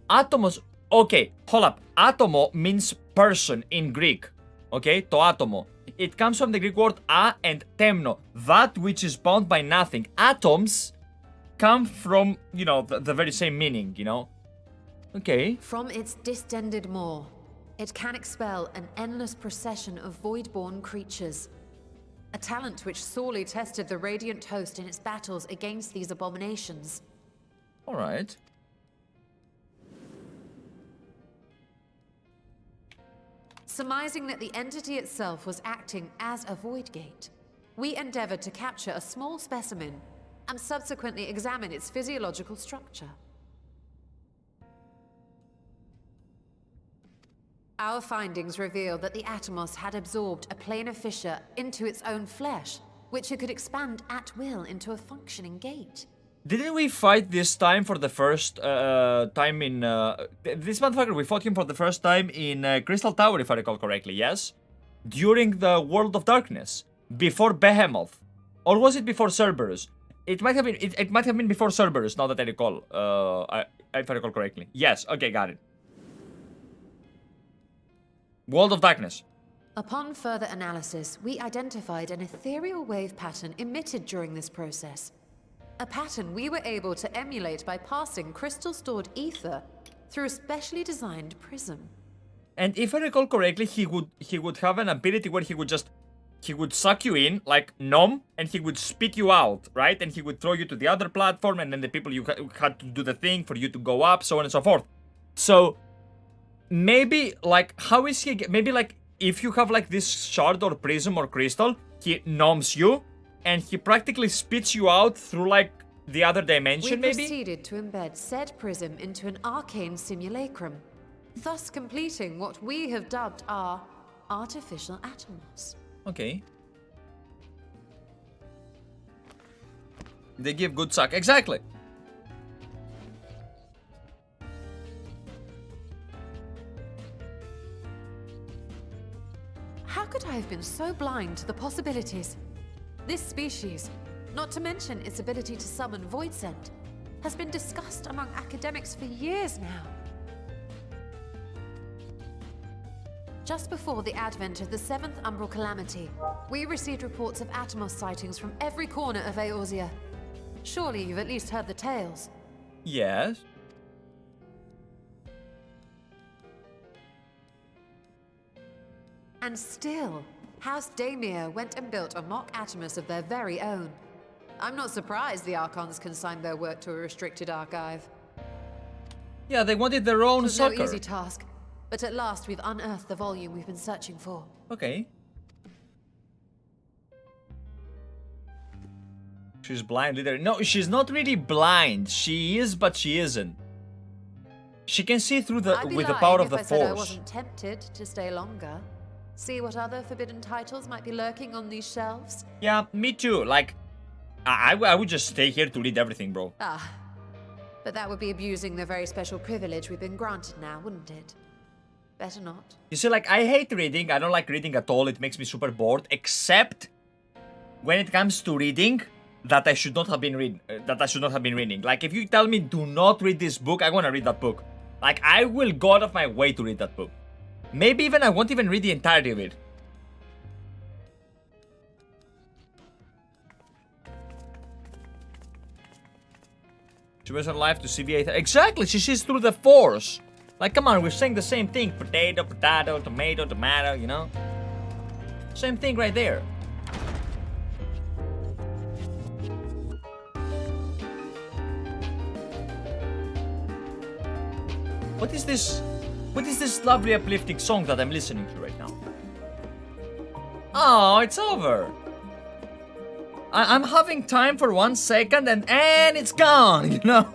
Atomos. Okay, hold up. Atomo means person in Greek. Okay, to atomo. It comes from the Greek word a and temno, that which is bound by nothing. Atoms come from, you know, the very same meaning, you know? Okay. From its distended maw, it can expel an endless procession of void-born creatures. A talent which sorely tested the Radiant Host in its battles against these abominations. Alright. Surmising that the entity itself was acting as a void gate, we endeavored to capture a small specimen and subsequently examine its physiological structure. Our findings revealed that the Atomos had absorbed a planar fissure into its own flesh, which it could expand at will into a functioning gate. Didn't we fight this time for the first time in... this motherfucker, we fought him for the first time in Crystal Tower, if I recall correctly, yes? During the World of Darkness. Before Behemoth. Or was it before Cerberus? It might have been, it might have been before Cerberus, now that I recall. If I recall correctly. Yes, okay, got it. World of Darkness. Upon further analysis, we identified an ethereal wave pattern emitted during this process. A pattern we were able to emulate by passing crystal-stored ether through a specially designed prism. And if I recall correctly, he would have an ability where he would suck you in, like Nom, and he would spit you out, right? And he would throw you to the other platform, and then the people you had to do the thing for you to go up, so on and so forth. So, maybe, like, how is he... Maybe, like, if you have, like, this shard or prism or crystal, he noms you, and he practically spits you out through, like, the other dimension, maybe? We proceeded to embed said prism into an arcane simulacrum, thus completing what we have dubbed our artificial Atomos. Okay. They give good suck. Exactly. How could I have been so blind to the possibilities? This species, not to mention its ability to summon Void Sent, has been discussed among academics for years now. Just before the advent of the 7th Umbral Calamity, we received reports of Atomos sightings from every corner of Eorzea. Surely you've at least heard the tales. Yes. And still, House Daemir went and built a mock Atomos of their very own. I'm not surprised the Archons consigned their work to a restricted archive. Yeah, they wanted their own It was soccer. no easy task, but at last we've unearthed the volume we've been searching for. Okay. She's blind, literally. No, she's not really blind. She is, but she isn't. She can see through the I'd be with the lying power of if the I said I Force. wasn't tempted to stay longer. See what other forbidden titles might be lurking on these shelves. Yeah, me too. Like, I would just stay here to read everything, bro. Ah, but that would be abusing the very special privilege we've been granted now, wouldn't it? Better not. You see, like, I hate reading. I don't like reading at all. It makes me super bored. Except when it comes to reading that I should not have been reading. Like, if you tell me do not read this book, I want to read that book. Like, I will go out of my way to read that book. Maybe even I won't even read the entirety of it. She was alive to CVA. Exactly, she sees through the Force. Like, come on, we're saying the same thing. Potato, potato, tomato, tomato, you know? Same thing right there. What is this? What is this lovely uplifting song that I'm listening to right now? Oh, it's over. I'm having time for 1 second and it's gone, you know?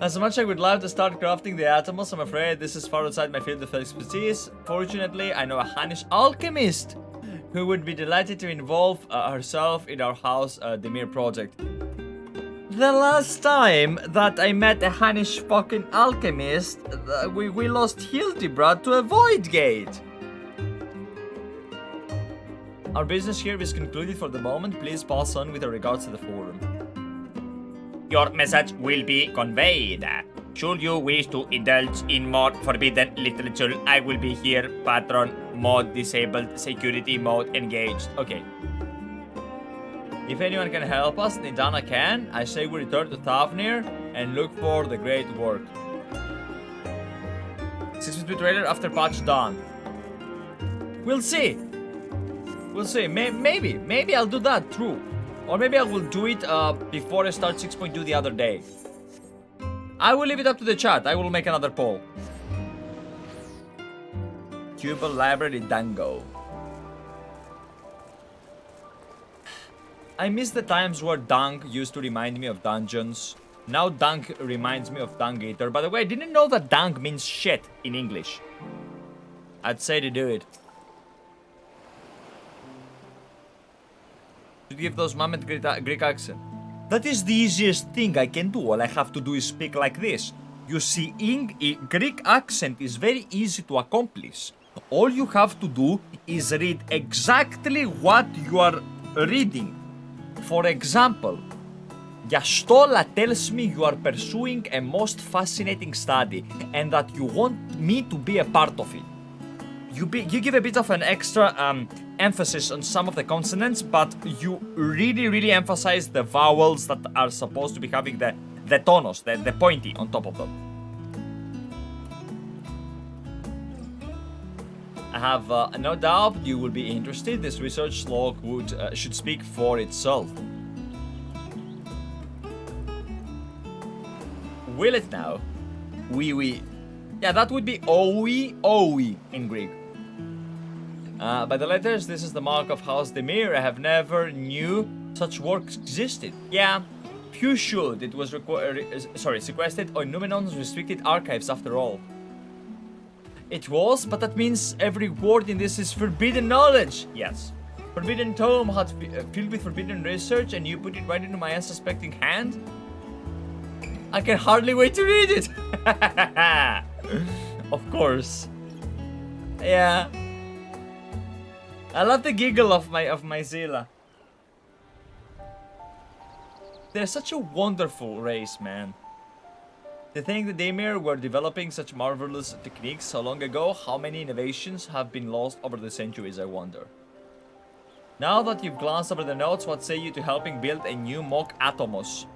As much as I would love to start crafting the Atomos, I'm afraid this is far outside my field of expertise. Fortunately, I know a Hannish alchemist who would be delighted to involve herself in our House Daemir project. The last time that I met a Hannish fucking alchemist, we lost Hildebrat to a void gate. Our business here is concluded for the moment. Please pass on with regards to the forum. Your message will be conveyed. Should you wish to indulge in more forbidden literature, I will be here. Patron mode disabled, security mode engaged. Okay. If anyone can help us, Nidana can. I say we return to Thavnir and look for the great work. 6-bit trailer after patch done. We'll see. We'll see. Maybe I'll do that. True. Or maybe I will do it before I start 6.2 the other day. I will leave it up to the chat. I will make another poll. Tubal Library Dango. I miss the times where Dunk used to remind me of dungeons. Now Dunk reminds me of Dung Eater. By the way, I didn't know that Dunk means shit in English. I'd say to do it. To give those mammoth Greek accent. That is the easiest thing I can do. All I have to do is speak like this. You see, Greek accent is very easy to accomplish. All you have to do is read exactly what you are reading. For example, Yastola tells me you are pursuing a most fascinating study and that you want me to be a part of it. You give a bit of an extra emphasis on some of the consonants, but you really emphasize the vowels that are supposed to be having the tonos, the pointy on top of them. I have no doubt you will be interested. This research log should speak for itself. Will it now? Oui. Yeah, that would be owi in Greek. By the letters, this is the mark of House Demir. I have never knew such works existed. Yeah, few should. It was sequestered on Numenon's restricted archives after all. It was, but that means every word in this is forbidden knowledge. Yes. Forbidden tome had filled with forbidden research and you put it right into my unsuspecting hand? I can hardly wait to read it. Of course. Yeah. I love the giggle of my Zilla. They're such a wonderful race, man. To think that Daimir were developing such marvelous techniques so long ago, how many innovations have been lost over the centuries, I wonder. Now that you've glanced over the notes, what say you to helping build a new mock Atomos?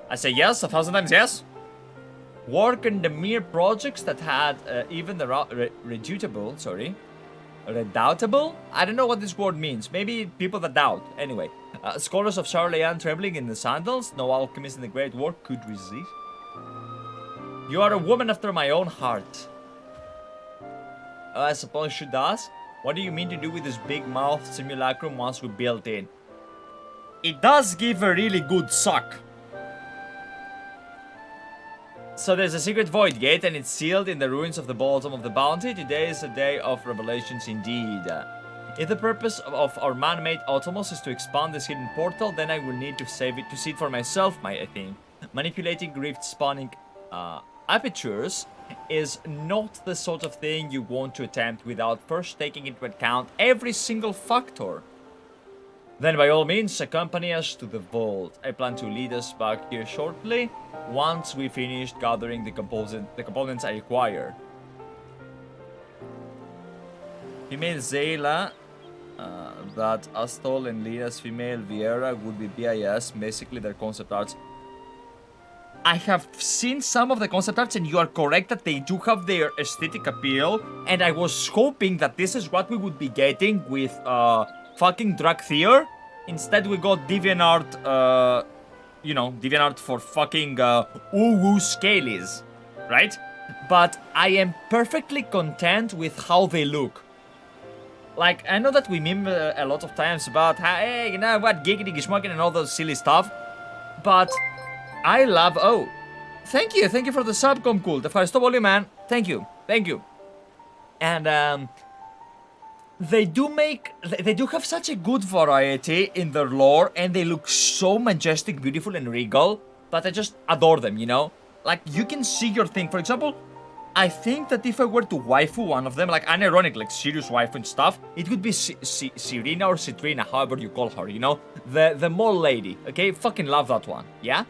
I say yes, 1,000 times yes. Work on the mere projects that had even the redoubtable? I don't know what this word means. Maybe people that doubt. Anyway, scholars of Charlayan trembling in the sandals, no alchemist in the great work could resist. You are a woman after my own heart. I suppose I should ask, what do you mean to do with this big mouth simulacrum once we built in? It does give a really good suck. So there's a secret void gate and it's sealed in the ruins of the bottom of the bounty. Today is a day of revelations indeed. If the purpose of our man-made Automos is to expand this hidden portal, then I will need to save it to see it for myself, I think. Manipulating rift-spawning apertures is not the sort of thing you want to attempt without first taking into account every single factor. Then by all means, accompany us to the vault. I plan to lead us back here shortly, once we finished gathering the components I require. Female Zayla, that Astol and Lena's female Viera would be BIS, basically their concept arts. I have seen some of the concept arts and you are correct that they do have their aesthetic appeal, and I was hoping that this is what we would be getting with fucking Drakthir. Instead we got DeviantArt, DeviantArt for fucking woo-woo scalies, right? But I am perfectly content with how they look. Like, I know that we meme a lot of times about, hey, you know what, giggity smoking and all those silly stuff, but I love, oh, thank you for the sub, Cool. The Firestop Oli, man, thank you. And, they do have such a good variety in their lore, and they look so majestic, beautiful, and regal. that I just adore them, you know? Like, you can see your thing. For example, I think that if I were to waifu one of them, like unironic, like serious waifu and stuff, it would be Serena or Citrina, however you call her, you know? The mole lady, okay? Fucking love that one, yeah?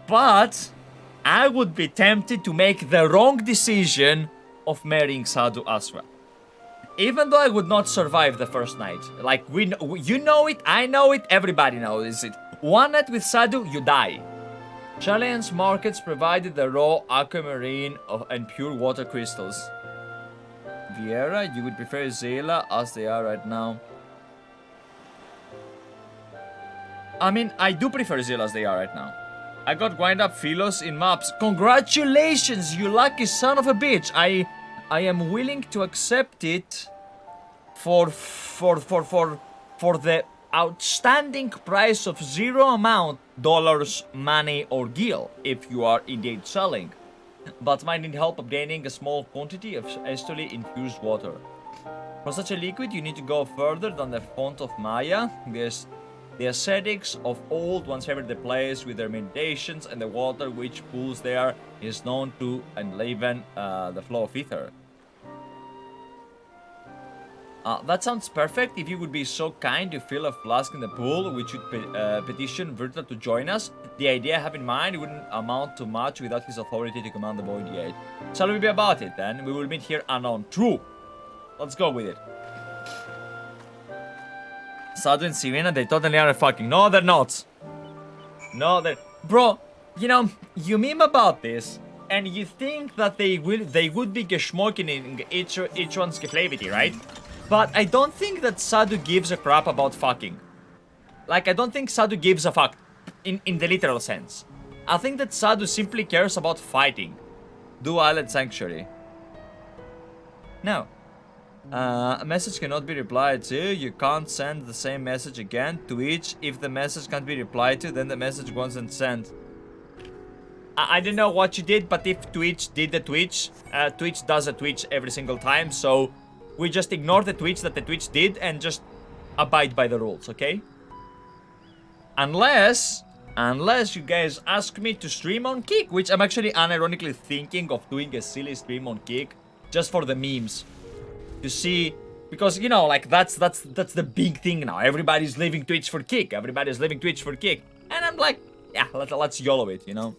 But I would be tempted to make the wrong decision of marrying Sadu as well. Even though I would not survive the first night. Like, you know it, I know it, everybody knows it. One night with Sadu, you die. Challenge markets provided the raw aquamarine and pure water crystals. Vieira, you would prefer Zela as they are right now. I mean, I do prefer Zela as they are right now. I got wind up Philos in maps. Congratulations, you lucky son of a bitch. I am willing to accept it for the outstanding price of $0 dollars, money, or gil if you are indeed selling, but might need help obtaining a small quantity of astrally infused water. For such a liquid, you need to go further than the font of Maya. The ascetics of old once favored the place with their meditations, and the water which pools there is known to enliven the flow of ether. That sounds perfect. If you would be so kind to fill a flask in the pool, which would petition Virta to join us. The idea I have in mind wouldn't amount to much without his authority to command the Void Gate. Shall we be about it then? We will meet here unknown. True. Let's go with it. Sadu and Serena, they totally are fucking. No, they're not. No, they're... Bro, you know, you meme about this, and you think that they would be geschmoking each one's geflavity, right? But I don't think that Sadu gives a crap about fucking. Like, I don't think Sadu gives a fuck in the literal sense. I think that Sadu simply cares about fighting. Do Island Sanctuary. No. A message cannot be replied to. You can't send the same message again to each. If the message can't be replied to, then the message wasn't sent. I don't know what you did, but if Twitch did the Twitch, Twitch does a Twitch every single time, so we just ignore the Twitch that the Twitch did and just abide by the rules, okay? Unless you guys ask me to stream on Kick, which I'm actually unironically thinking of doing a silly stream on Kick, just for the memes. To see, because, you know, like, that's the big thing now. Everybody's leaving Twitch for Kick. Everybody's leaving Twitch for Kick. And I'm like, yeah, let's YOLO it, you know?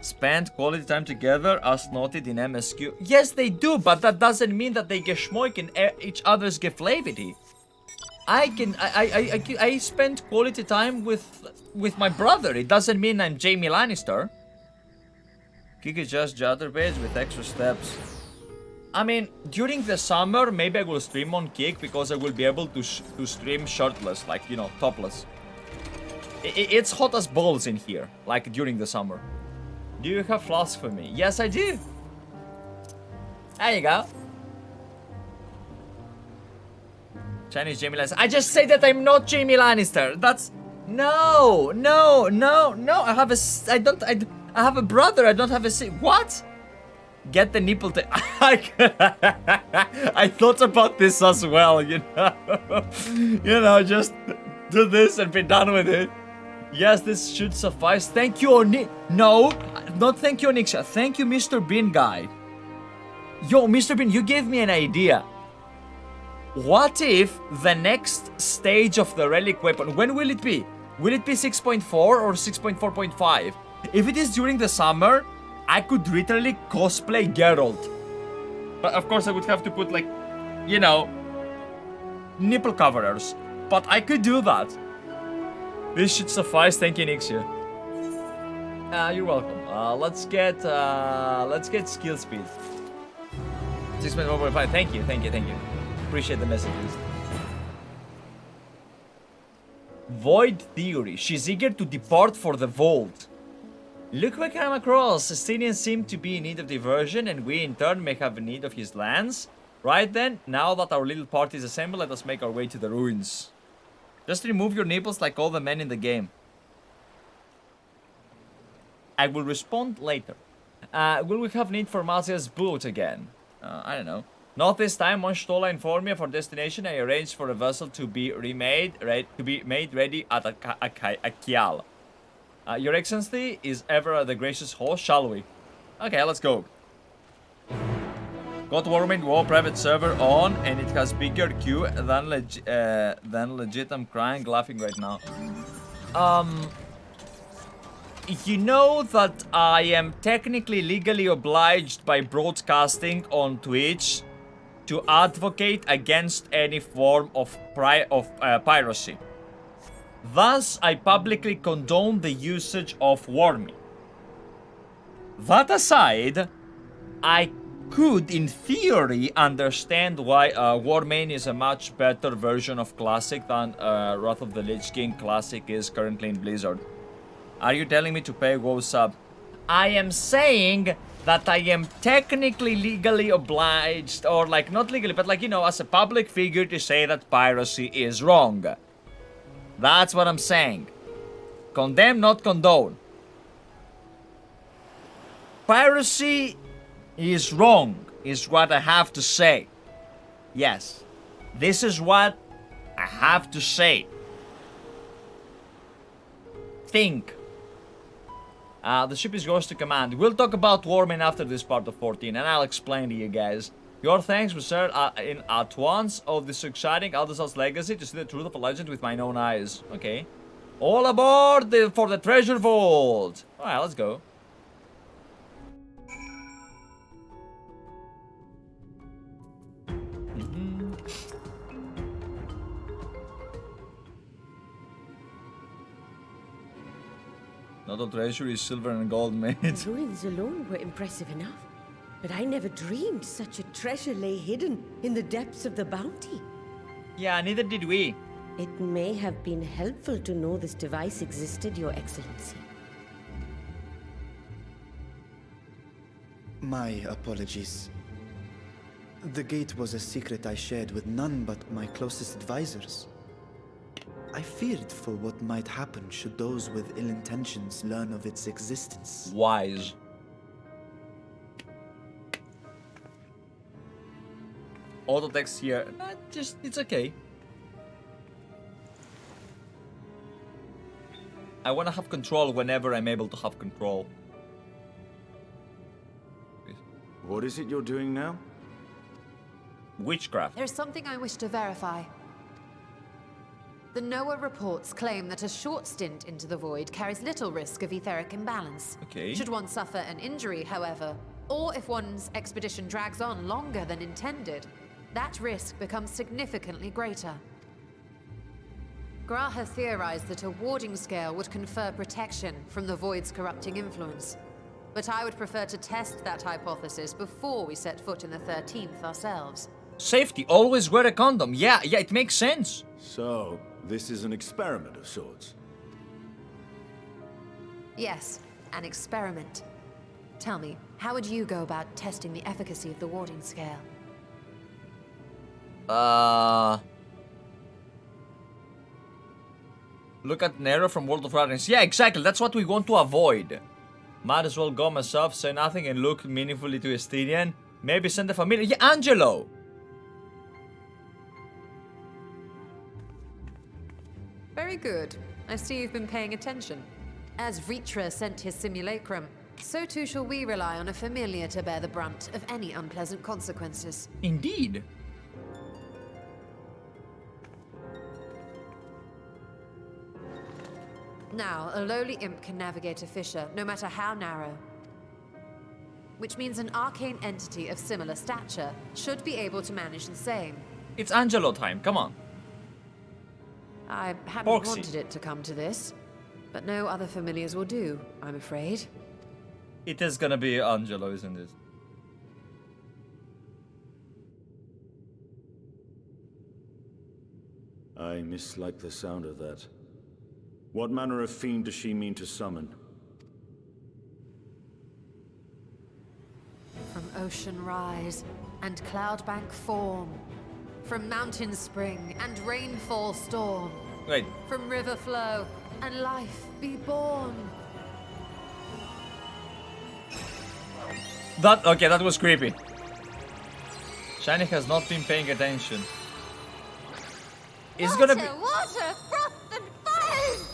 Spend quality time together as noted in MSQ. Yes, they do, but that doesn't mean that they geschmoik in each other's geflavity. I spend quality time with my brother. It doesn't mean I'm Jaime Lannister. Kick is just jatterbait with extra steps. I mean, during the summer, maybe I will stream on Kick because I will be able to stream shirtless, like, you know, topless. It's hot as balls in here, like during the summer. Do you have flask for me? Yes, I do. There you go. Chinese Jaime Lannister. I just say that I'm not Jaime Lannister. That's... No. I have a brother. I don't have a... What? Get the nipple to... I thought about this as well, you know. You know, just do this and be done with it. Yes, this should suffice. Thank you, No, not thank you, Onyxia. Thank you, Mr. Bean guy. Yo, Mr. Bean, you gave me an idea. What if the next stage of the relic weapon, when will it be? Will it be 6.4 or 6.4.5? If it is during the summer, I could literally cosplay Geralt. But of course I would have to put, like, you know, nipple coverers. But I could do that. This should suffice. Thank you, Nixia. You're welcome. Let's get skill speed. 6.4.5. Thank you. Appreciate the messages. Void theory. She's eager to depart for the vault. Look what I came across. Estinians seem to be in need of diversion, and we in turn may have need of his lands. Right then, now that our little party is assembled, let us make our way to the ruins. Just remove your nipples like all the men in the game. I will respond later. Will we have need for Mazia's boat again? I don't know. Not this time. Once Stola informed me of our destination, I arranged for a vessel to be made ready at Akial. Your Excellency is ever the gracious host, shall we? Okay, let's go. Got Warming War private server on, and it has bigger queue than legit. I'm crying, laughing right now. You know that I am technically legally obliged by broadcasting on Twitch to advocate against any form of piracy. Thus, I publicly condone the usage of Warming. That aside, I could, in theory, understand why Warmane is a much better version of Classic than Wrath of the Lich King Classic is currently in Blizzard. Are you telling me to pay WoW sub? I am saying that I am technically legally obliged, or like not legally, but like, you know, as a public figure to say that piracy is wrong. That's what I'm saying. Condemn, not condone. Piracy is wrong, is what I have to say. Yes, this is what I have to say. Think. The ship is yours to command. We'll talk about Warming after this part of 14, and I'll explain to you guys. Your thanks were served in at once of this exciting Elder Scrolls legacy to see the truth of a legend with my own eyes. Okay. All aboard for the treasure vault. Alright, let's go. Not all treasure is silver and gold, mate. The ruins alone were impressive enough, but I never dreamed such a treasure lay hidden in the depths of the bounty. Yeah, neither did we. It may have been helpful to know this device existed, Your Excellency. My apologies. The gate was a secret I shared with none but my closest advisors. I feared for what might happen should those with ill intentions learn of its existence. Wise. Auto text here. It's okay. I want to have control whenever I'm able to have control. What is it you're doing now? Witchcraft. There's something I wish to verify. The NOAA reports claim that a short stint into the void carries little risk of etheric imbalance. Okay. Should one suffer an injury, however, or if one's expedition drags on longer than intended, that risk becomes significantly greater. Graha theorized that a warding scale would confer protection from the void's corrupting influence. But I would prefer to test that hypothesis before we set foot in the 13th ourselves. Safety, always wear a condom. Yeah, it makes sense. So, this is an experiment of sorts. Yes, an experiment. Tell me, how would you go about testing the efficacy of the warding scale? Look at Nero from World of Warcraft. Yeah, exactly. That's what we want to avoid. Might as well go myself, say nothing, and look meaningfully to Estinian. Maybe send a familiar. Yeah, Angelo! Very good. I see you've been paying attention. As Vritra sent his simulacrum, so too shall we rely on a familiar to bear the brunt of any unpleasant consequences. Indeed. Now, a lowly imp can navigate a fissure, no matter how narrow. Which means an arcane entity of similar stature should be able to manage the same. It's Angelo time, come on. I hadn't Foxy. wanted it to come to this, but no other familiars will do, I'm afraid. It is gonna be Angelo, isn't it? I mislike the sound of that. What manner of fiend does she mean to summon? From ocean rise and cloudbank form, from mountain spring and rainfall storm, Wait, from river flow and life be born. that was creepy. Shiny has not been paying attention. It's gonna be... Water, froth and fire!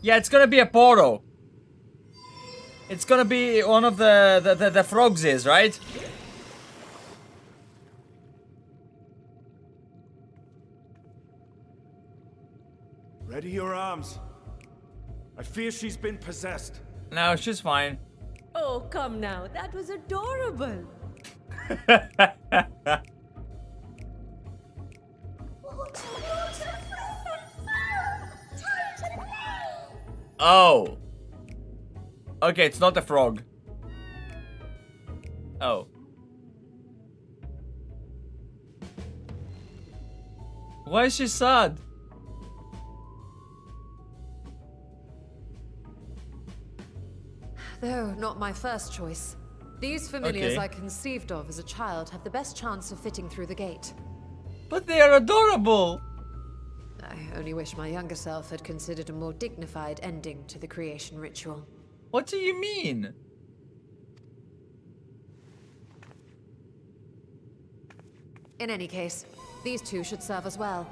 Yeah, it's gonna be a Poro. It's gonna be one of the frogs is, right? Ready your arms. I fear she's been possessed. No, she's fine. Oh, come now. That was adorable. Oh. Okay, it's not a frog. Oh. Why is she sad? Though not my first choice. These familiars Okay. I conceived of as a child have the best chance of fitting through the gate. But they are adorable. I only wish my younger self had considered a more dignified ending to the creation ritual. What do you mean? In any case, these two should serve us well.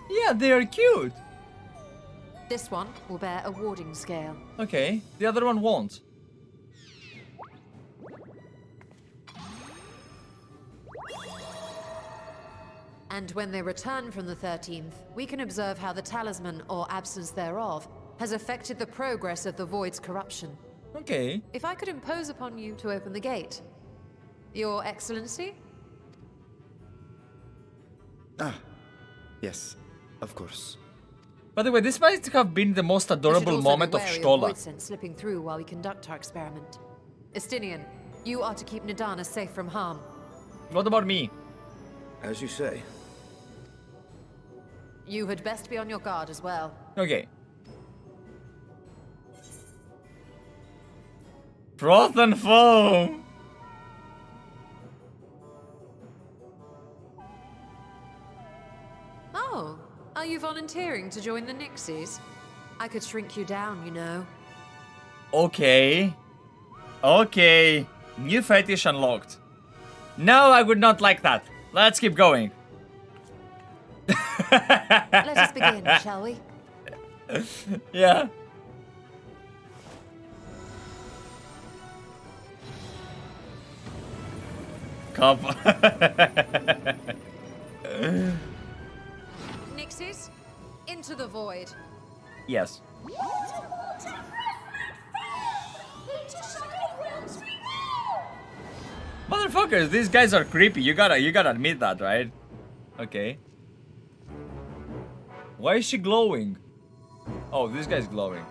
Yeah, they are cute. This one will bear a warding scale. Okay, the other one won't. And when they return from the 13th, we can observe how the talisman, or absence thereof, has affected the progress of the Void's corruption. Okay. If I could impose upon you to open the gate. Your Excellency? Ah, yes, of course. By the way, this might have been the most You should adorable also moment be of wary Stola. void sense slipping through while we conduct our experiment. Estinian, you are to keep Nidana safe from harm. What about me? As you say. You had best be on your guard as well. Okay. Froth and foam! Oh, are you volunteering to join the Nixies? I could shrink you down, you know. Okay. Okay. New fetish unlocked. No, I would not like that. Let's keep going. Let us begin, shall we? Yeah. Cup. Nixies, into the void. Yes. Motherfuckers, these guys are creepy. You gotta admit that, right? Okay. Why is she glowing? Oh, this guy's glowing.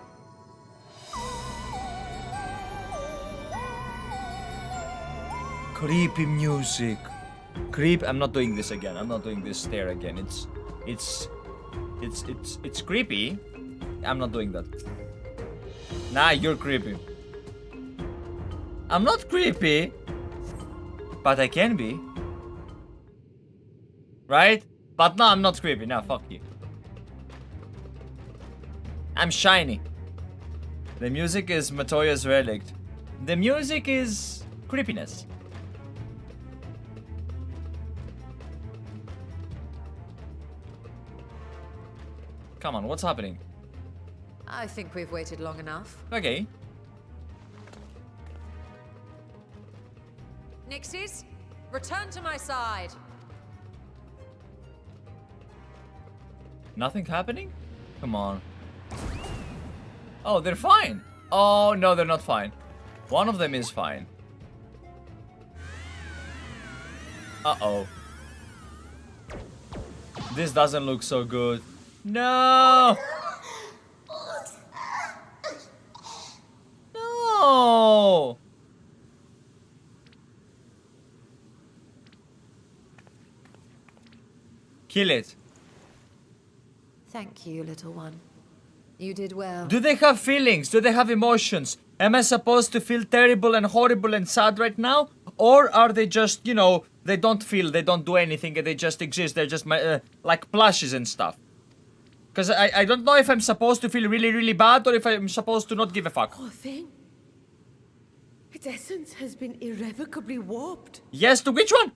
Creepy music. I'm not doing this again. I'm not doing this stare again. It's creepy. I'm not doing that. Nah, you're creepy. I'm not creepy, but I can be. Right? But no, I'm not creepy. Nah, fuck you. I'm shiny. The music is Matoya's relict. The music is creepiness. Come on, what's happening? I think we've waited long enough. Okay. Nixies, return to my side. Nothing happening? Come on. Oh, they're fine. Oh, no, they're not fine. One of them is fine. Uh-oh. This doesn't look so good. No! No! Kill it. Thank you, little one. You did well. Do they have feelings? Do they have emotions? Am I supposed to feel terrible and horrible and sad right now? Or are they just, you know, they don't feel, they don't do anything, and they just exist, they're just like plushes and stuff? Because I don't know if I'm supposed to feel really, really bad or if I'm supposed to not give a fuck. Poor thing. Its essence has been irrevocably warped. Yes, to which one?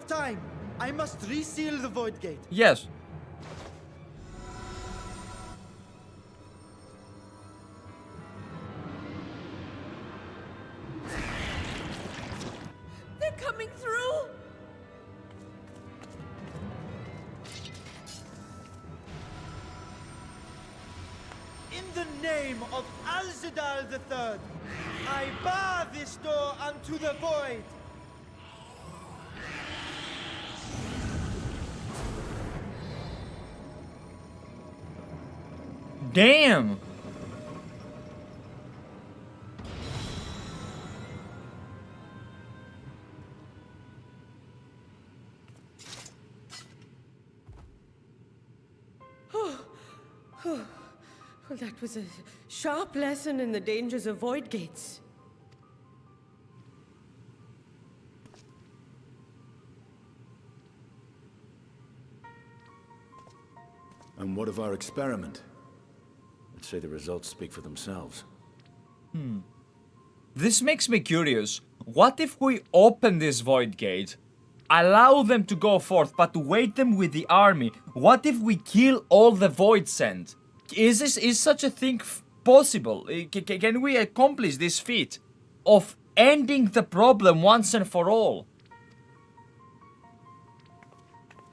of time. I must reseal the void gate. Yes. They're coming through! In the name of Alzadal III, I bar this door unto the void. Damn. Well, that was a sharp lesson in the dangers of void gates. And what of our experiment? I'd say the results speak for themselves. This makes me curious. What if we open this void gate, allow them to go forth, but wait them with the army? What if we kill all the void sent? Is such a thing possible? Can we accomplish this feat of ending the problem once and for all?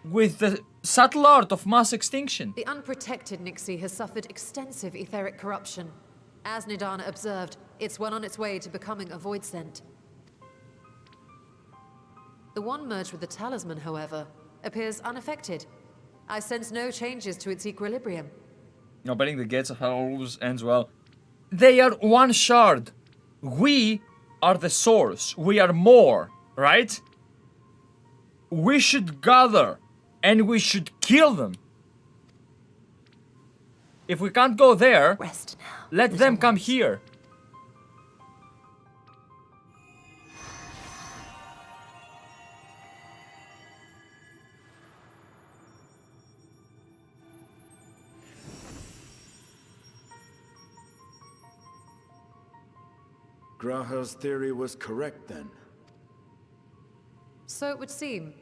With the subtle art of mass extinction. The unprotected Nixie has suffered extensive etheric corruption. As Nidana observed, it's well on its way to becoming a void scent. The one merged with the talisman, however, appears unaffected. I sense no changes to its equilibrium. Opening the gates of hell always ends well. They are one shard. We are the source. We are more, right? We should gather and we should kill them. If we can't go there, Rest now. let them come here. Graha's theory was correct then. So it would seem.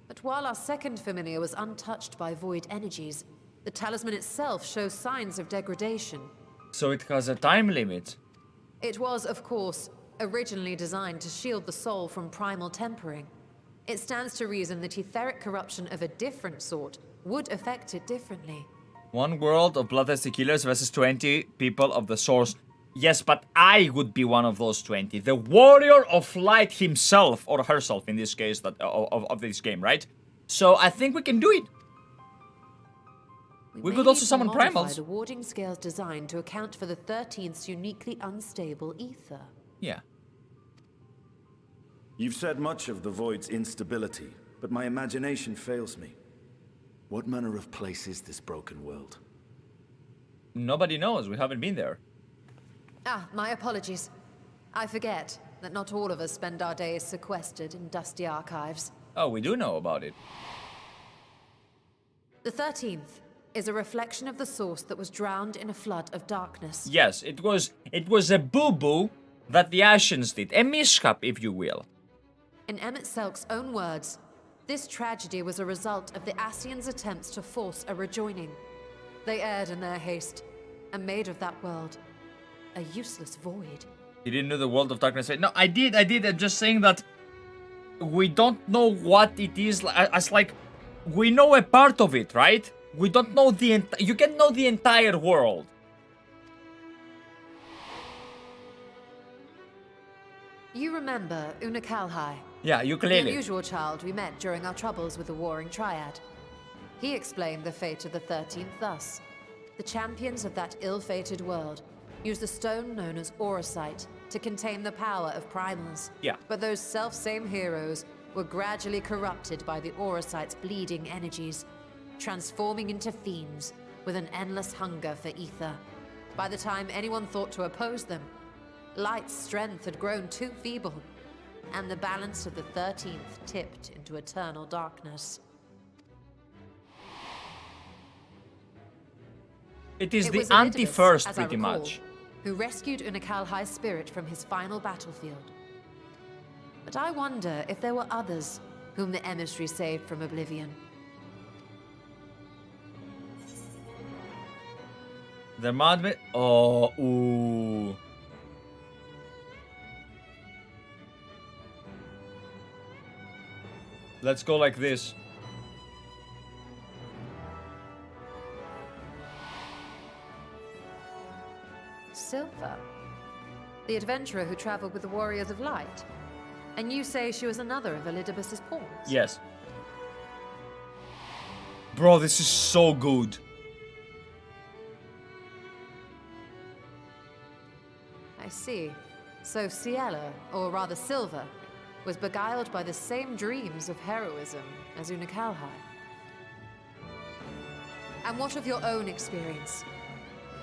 But while our second familiar was untouched by void energies, the talisman itself shows signs of degradation. So it has a time limit. It was, of course, originally designed to shield the soul from primal tempering. It stands to reason that etheric corruption of a different sort would affect it differently. One world of bloodthirsty killers versus 20 people of the source. Yes, but I would be one of those 20. The warrior of light himself, or herself in this case, that of this game, right? So I think we can do it. We may could also need to summon modify primals. the warding scale's design to account for the 13th's uniquely unstable ether. Yeah. You've said much of the Void's instability, but my imagination fails me. What manner of place is this broken world? Nobody knows. We haven't been there. Ah, my apologies. I forget that not all of us spend our days sequestered in dusty archives. Oh, we do know about it. The 13th is a reflection of the source that was drowned in a flood of darkness. Yes, it was a boo-boo that the Ascians did. A mishap, if you will. In Emmett Selk's own words, this tragedy was a result of the Ascians' attempts to force a rejoining. They erred in their haste, and made of that world a useless void. You didn't know the world of darkness. No, I did. I'm just saying that we don't know what it is. As like, we know a part of it, right? We don't know the you can know the entire world. You remember Una Kalhai? Yeah, The ukulele. unusual child we met during our troubles with the Warring Triad. He explained the fate of the 13th thus. The champions of that ill-fated world used the stone known as Auracite to contain the power of primals. Yeah. But those self-same heroes were gradually corrupted by the Auracite's bleeding energies, transforming into fiends with an endless hunger for ether. By the time anyone thought to oppose them, Light's strength had grown too feeble, and the balance of the 13th tipped into eternal darkness. It is It the was Elidibus, anti-first, as I pretty recall, much. who rescued Una Kalhai's spirit from his final battlefield. But I wonder if there were others whom the emissary saved from oblivion. The madman. Oh, ooh. Let's go like this. Silver, the adventurer who traveled with the Warriors of Light. And you say she was another of Elidibus's pawns? Yes. Bro, this is so good. I see. So Ciela, or rather Silver, was beguiled by the same dreams of heroism as Unakalhai. And what of your own experience?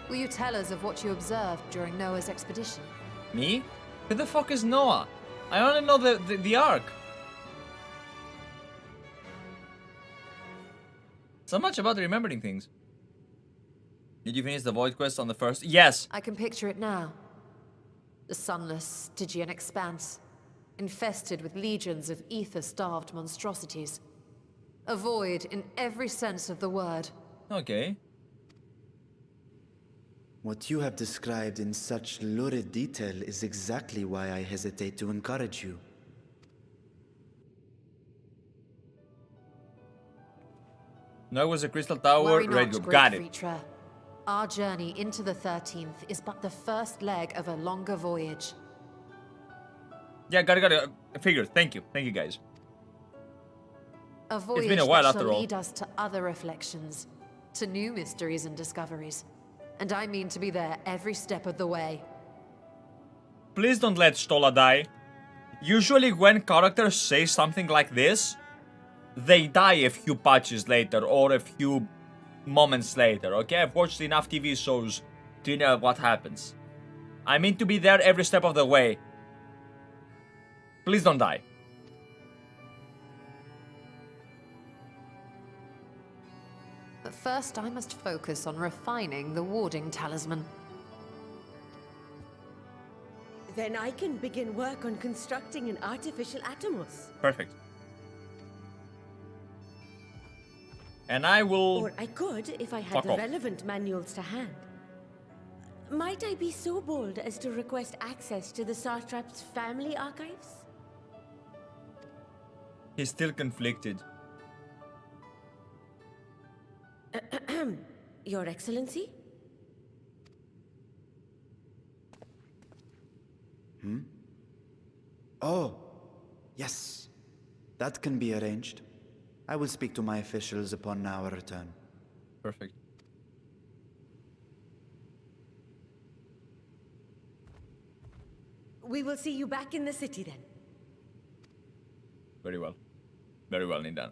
Will you tell us of what you observed during Noah's expedition? Me? Who the fuck is Noah? I only know the Ark. So much about remembering things. Did you finish the Void quest on the first? Yes! I can picture it now. The sunless Stygian expanse, infested with legions of ether-starved monstrosities. A void in every sense of the word. Okay. What you have described in such lurid detail is exactly why I hesitate to encourage you. No, it was a crystal tower. Worry Red not, group. Got it. creature. Our journey into the 13th is but the first leg of a longer voyage. Yeah, got it. I figured. Thank you. Thank you, guys. A voyage been a while that after shall all. lead us to other reflections, to new mysteries and discoveries. And I mean to be there every step of the way. Please don't let Stola die. Usually when characters say something like this, they die a few patches later or a few moments later, okay? I've watched enough TV shows to know what happens. I mean to be there every step of the way. Please don't die. But first I must focus on refining the warding talisman. Then I can begin work on constructing an artificial Atomos. Perfect. And I will... Or I could if I had Fuck the off. relevant manuals to hand. Might I be so bold as to request access to the Satrap's family archives? He's still conflicted. Your Excellency? Oh, yes. That can be arranged. I will speak to my officials upon our return. Perfect. We will see you back in the city then. Very well. Very well, Nindan.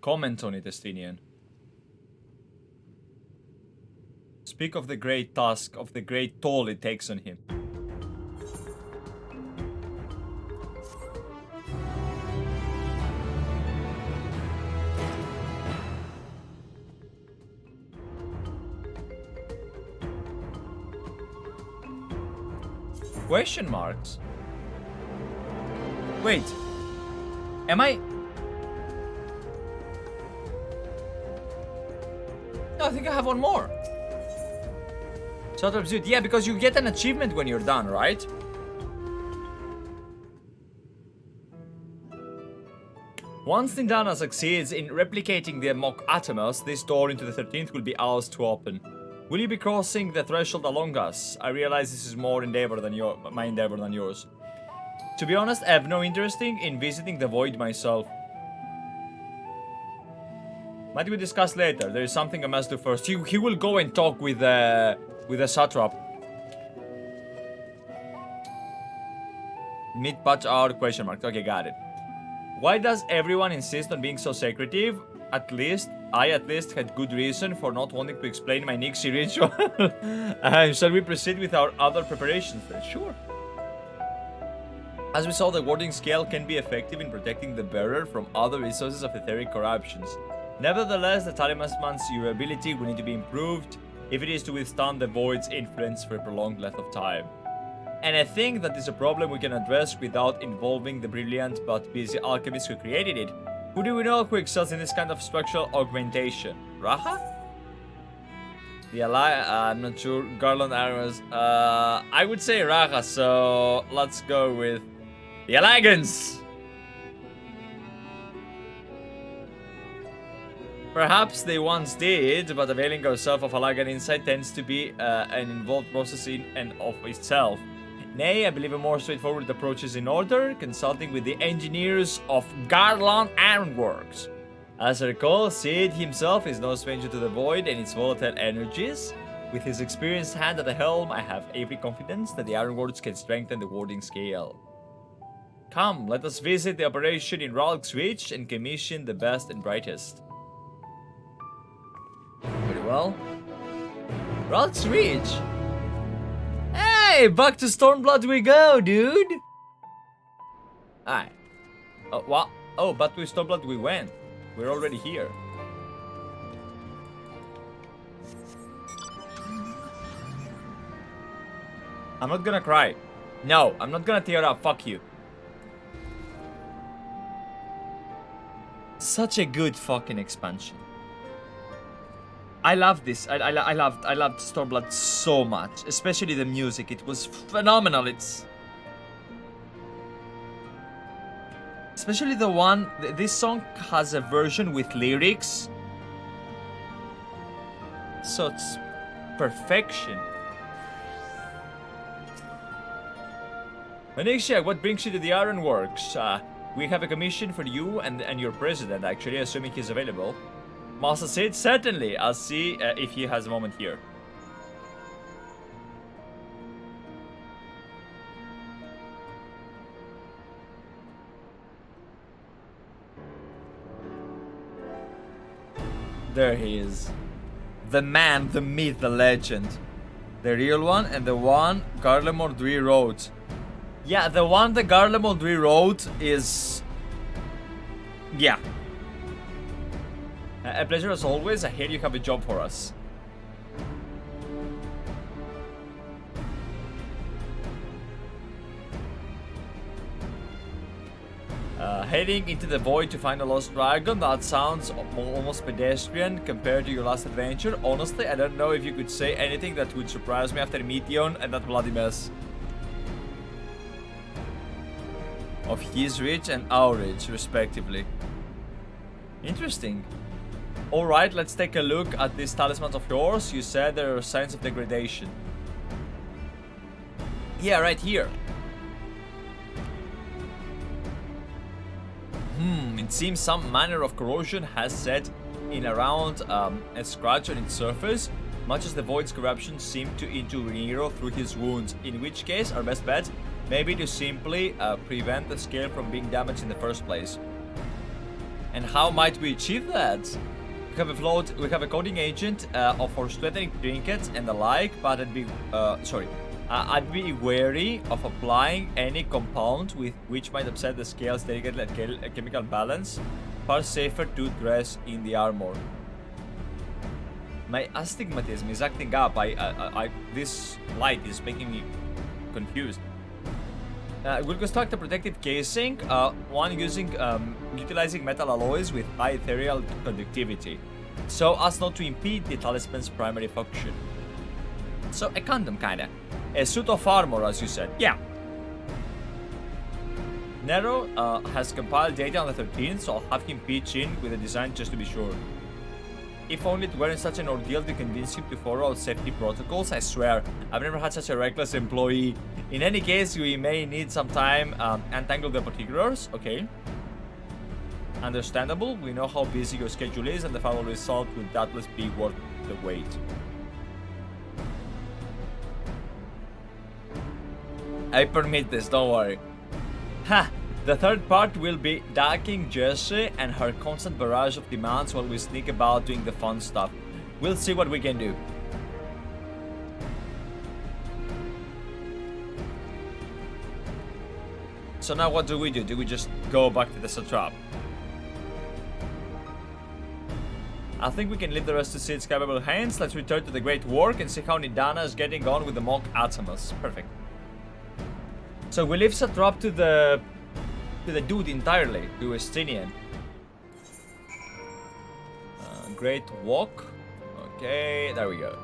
Comment on it, Estinian. Speak of the great task, of the great toll it takes on him. Question marks? Wait. Am I... No, I think I have one more. Satrap Zut. Yeah, because you get an achievement when you're done, right? Once Nindana succeeds in replicating the mock Atomos, this door into the 13th will be ours to open. Will you be crossing the threshold along us? I realize this is more endeavor than my endeavor than yours. To be honest, I have no interest in visiting the void myself. Might we discuss later? There is something I must do first. He will go and talk with the Satrap. Mid patch hour question mark. Okay, got it. Why does everyone insist on being so secretive? I at least had good reason for not wanting to explain my Nixie ritual. Shall we proceed with our other preparations then? Sure. As we saw, the warding scale can be effective in protecting the bearer from other resources of etheric corruptions. Nevertheless, the talisman's durability will need to be improved if it is to withstand the void's influence for a prolonged length of time. And I think that is a problem we can address without involving the brilliant but busy alchemists who created it. Who do we know who excels in this kind of structural augmentation? Raha? The I'm not sure. Garland arrows. I would say Raha, so let's go with the Elegance. Perhaps they once did, but availing ourselves of Alagan insight tends to be an involved process in and of itself. Nay, I believe a more straightforward approach is in order, consulting with the engineers of Garland Ironworks. As I recall, Sid himself is no stranger to the void and its volatile energies. With his experienced hand at the helm, I have every confidence that the Ironworks can strengthen the warding scale. Come, let us visit the operation in Ralk's Reach and commission the best and brightest. Very well. Ralk's Reach! Hey, back to Stormblood we go, dude! Alright. Oh, what? Oh, back to Stormblood we went. We're already here. I'm not gonna cry. No, I'm not gonna tear up. Fuck you. Such a good fucking expansion. I love this. I loved Stormblood so much, especially the music. It was phenomenal. It's especially the one. This song has a version with lyrics, so it's perfection. Onyxia, what brings you to the Ironworks? We have a commission for you and your president, actually, assuming he's available. Master Sid, certainly. I'll see if he has a moment here. There he is. The man, the myth, the legend. The real one and the one Garlemald rewrote. Yeah, the one that Garlemald rewrote is... yeah. A pleasure as always. I hear you have a job for us. Heading into the void to find a lost dragon. That sounds almost pedestrian compared to your last adventure. Honestly, I don't know if you could say anything that would surprise me after Meteon and that bloody mess. Of his reach and our reach, respectively. Interesting. Alright, let's take a look at these talismans of yours. You said there are signs of degradation. Yeah, right here. It seems some manner of corrosion has set in around a scratch on its surface, much as the void's corruption seemed to into Nero through his wounds, in which case our best bet may be to simply prevent the scale from being damaged in the first place. And how might we achieve that? We have a coding agent for strengthening trinkets and the like, but I'd be wary of applying any compound which might upset the scale's delicate chemical balance. Far safer to dress in the armor. My astigmatism is acting up. This light is making me confused. We'll construct a protective casing, one utilizing metal alloys with high ethereal conductivity, so as not to impede the talisman's primary function. So a condom, kinda. A suit of armor, as you said. Yeah. Nero has compiled data on the 13th, so I'll have him pitch in with a design just to be sure. If only it weren't such an ordeal to convince him to follow our safety protocols, I swear, I've never had such a reckless employee. In any case, we may need some time untangle the particulars, okay? Understandable, we know how busy your schedule is and the final result will doubtless be worth the wait. I permit this, don't worry. Ha! The third part will be docking Jesse and her constant barrage of demands while we sneak about doing the fun stuff. We'll see what we can do. So now what do? Do we just go back to the Satrap? I think we can leave the rest to Sid's capable hands. Let's return to the great work and see how Nidana is getting on with the Monk Atomus. Perfect. So we leave Satrap to the dude entirely, to Estinian. Great walk. Okay, there we go.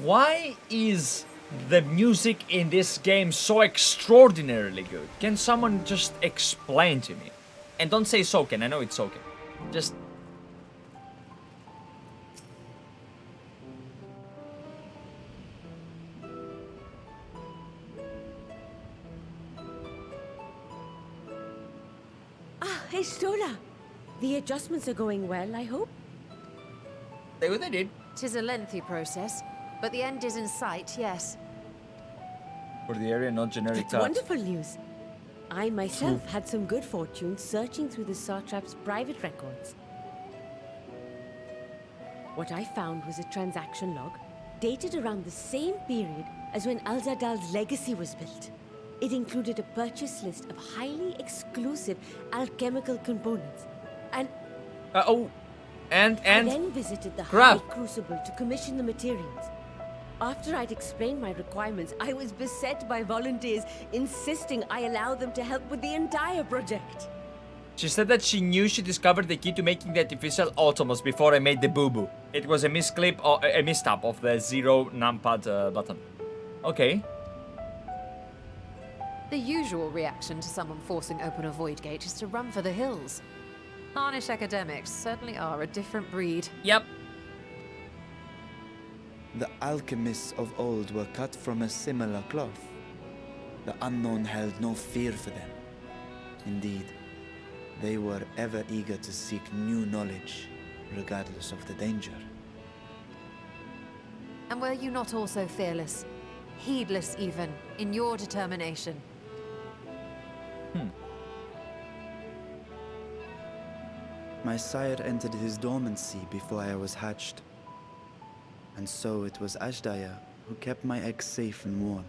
Why is the music in this game so extraordinarily good? Can someone just explain to me? And don't say Soken, I know it's Soken. Just... Ah, hey, Stola. The adjustments are going well, I hope? They what they did. 'Tis a lengthy process, but the end is in sight, yes. For the area, not generic That's cuts. wonderful news. I myself had some good fortune searching through the Satrap's private records. What I found was a transaction log dated around the same period as when Alzadal's legacy was built. It included a purchase list of highly exclusive alchemical components. And And I then visited the crap. High Crucible to commission the materials. After I'd explained my requirements, I was beset by volunteers insisting I allow them to help with the entire project. She said that she knew she discovered the key to making the artificial automos before I made the boo-boo. It was a misclip or a mistap of the zero numpad button. Okay. The usual reaction to someone forcing open a void gate is to run for the hills. Harnish academics certainly are a different breed. Yep. The alchemists of old were cut from a similar cloth. The unknown held no fear for them. Indeed, they were ever eager to seek new knowledge, regardless of the danger. And were you not also fearless, heedless even, in your determination? My sire entered his dormancy before I was hatched. And so it was Ashdaya who kept my eggs safe and warm.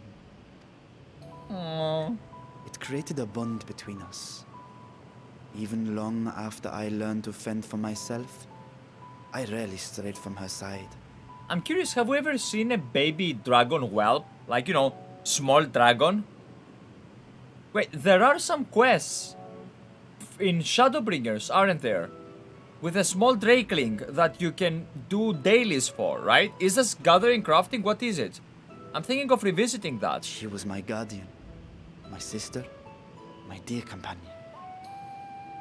Aww. It created a bond between us. Even long after I learned to fend for myself, I rarely strayed from her side. I'm curious, have we ever seen a baby dragon whelp? Like, you know, small dragon? Wait, there are some quests in Shadowbringers, aren't there? With a small drakeling that you can do dailies for, right? Is this gathering crafting? What is it? I'm thinking of revisiting that. She was my guardian, my sister, my dear companion.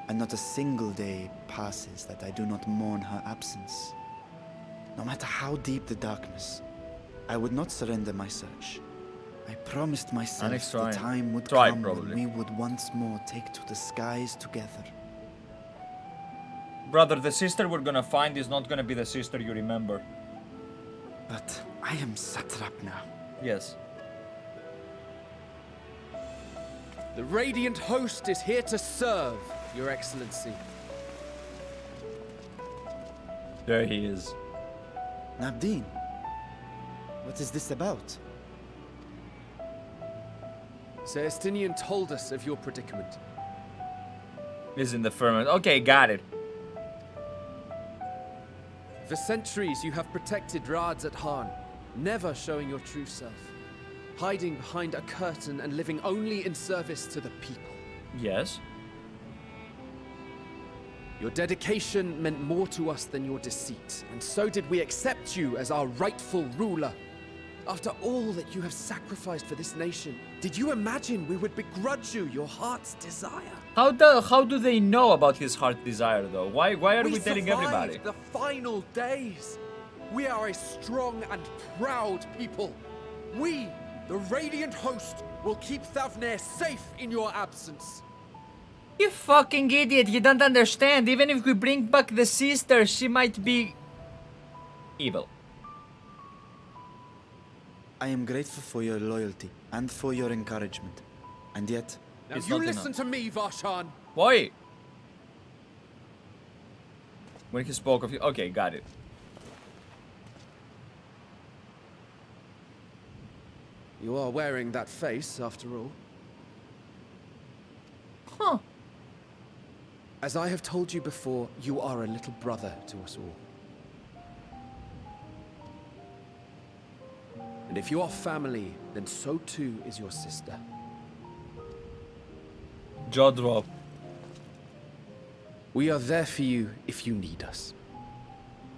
And not a single day passes that I do not mourn her absence. No matter how deep the darkness, I would not surrender my search. I promised myself Alex, the try. time would Try, come probably. when we would once more take to the skies together. Brother, the sister we're gonna find is not gonna be the sister you remember. But I am Satrap now. Yes. The Radiant Host is here to serve, Your Excellency. There he is. Nabdeen, what is this about? Sir Estinian told us of your predicament. He's in the firmament. Okay, got it. For centuries you have protected Rads at Han, never showing your true self. Hiding behind a curtain and living only in service to the people. Yes. Your dedication meant more to us than your deceit, and so did we accept you as our rightful ruler. After all that you have sacrificed for this nation, did you imagine we would begrudge you your heart's desire? How do they know about his heart desire though? Why are we telling everybody? survived the final days. We are a strong and proud people. We, the Radiant Host, will keep Thavnair safe in your absence. You fucking idiot, you don't understand. Even if we bring back the sister, she might be evil. I am grateful for your loyalty and for your encouragement. And yet, Now It's you not listen enough. to me, Varshan. Why? When he spoke of you. Okay, got it. You are wearing that face, after all. Huh. As I have told you before, you are a little brother to us all. And if you are family, then so too is your sister. Jaw drop. We are there for you if you need us.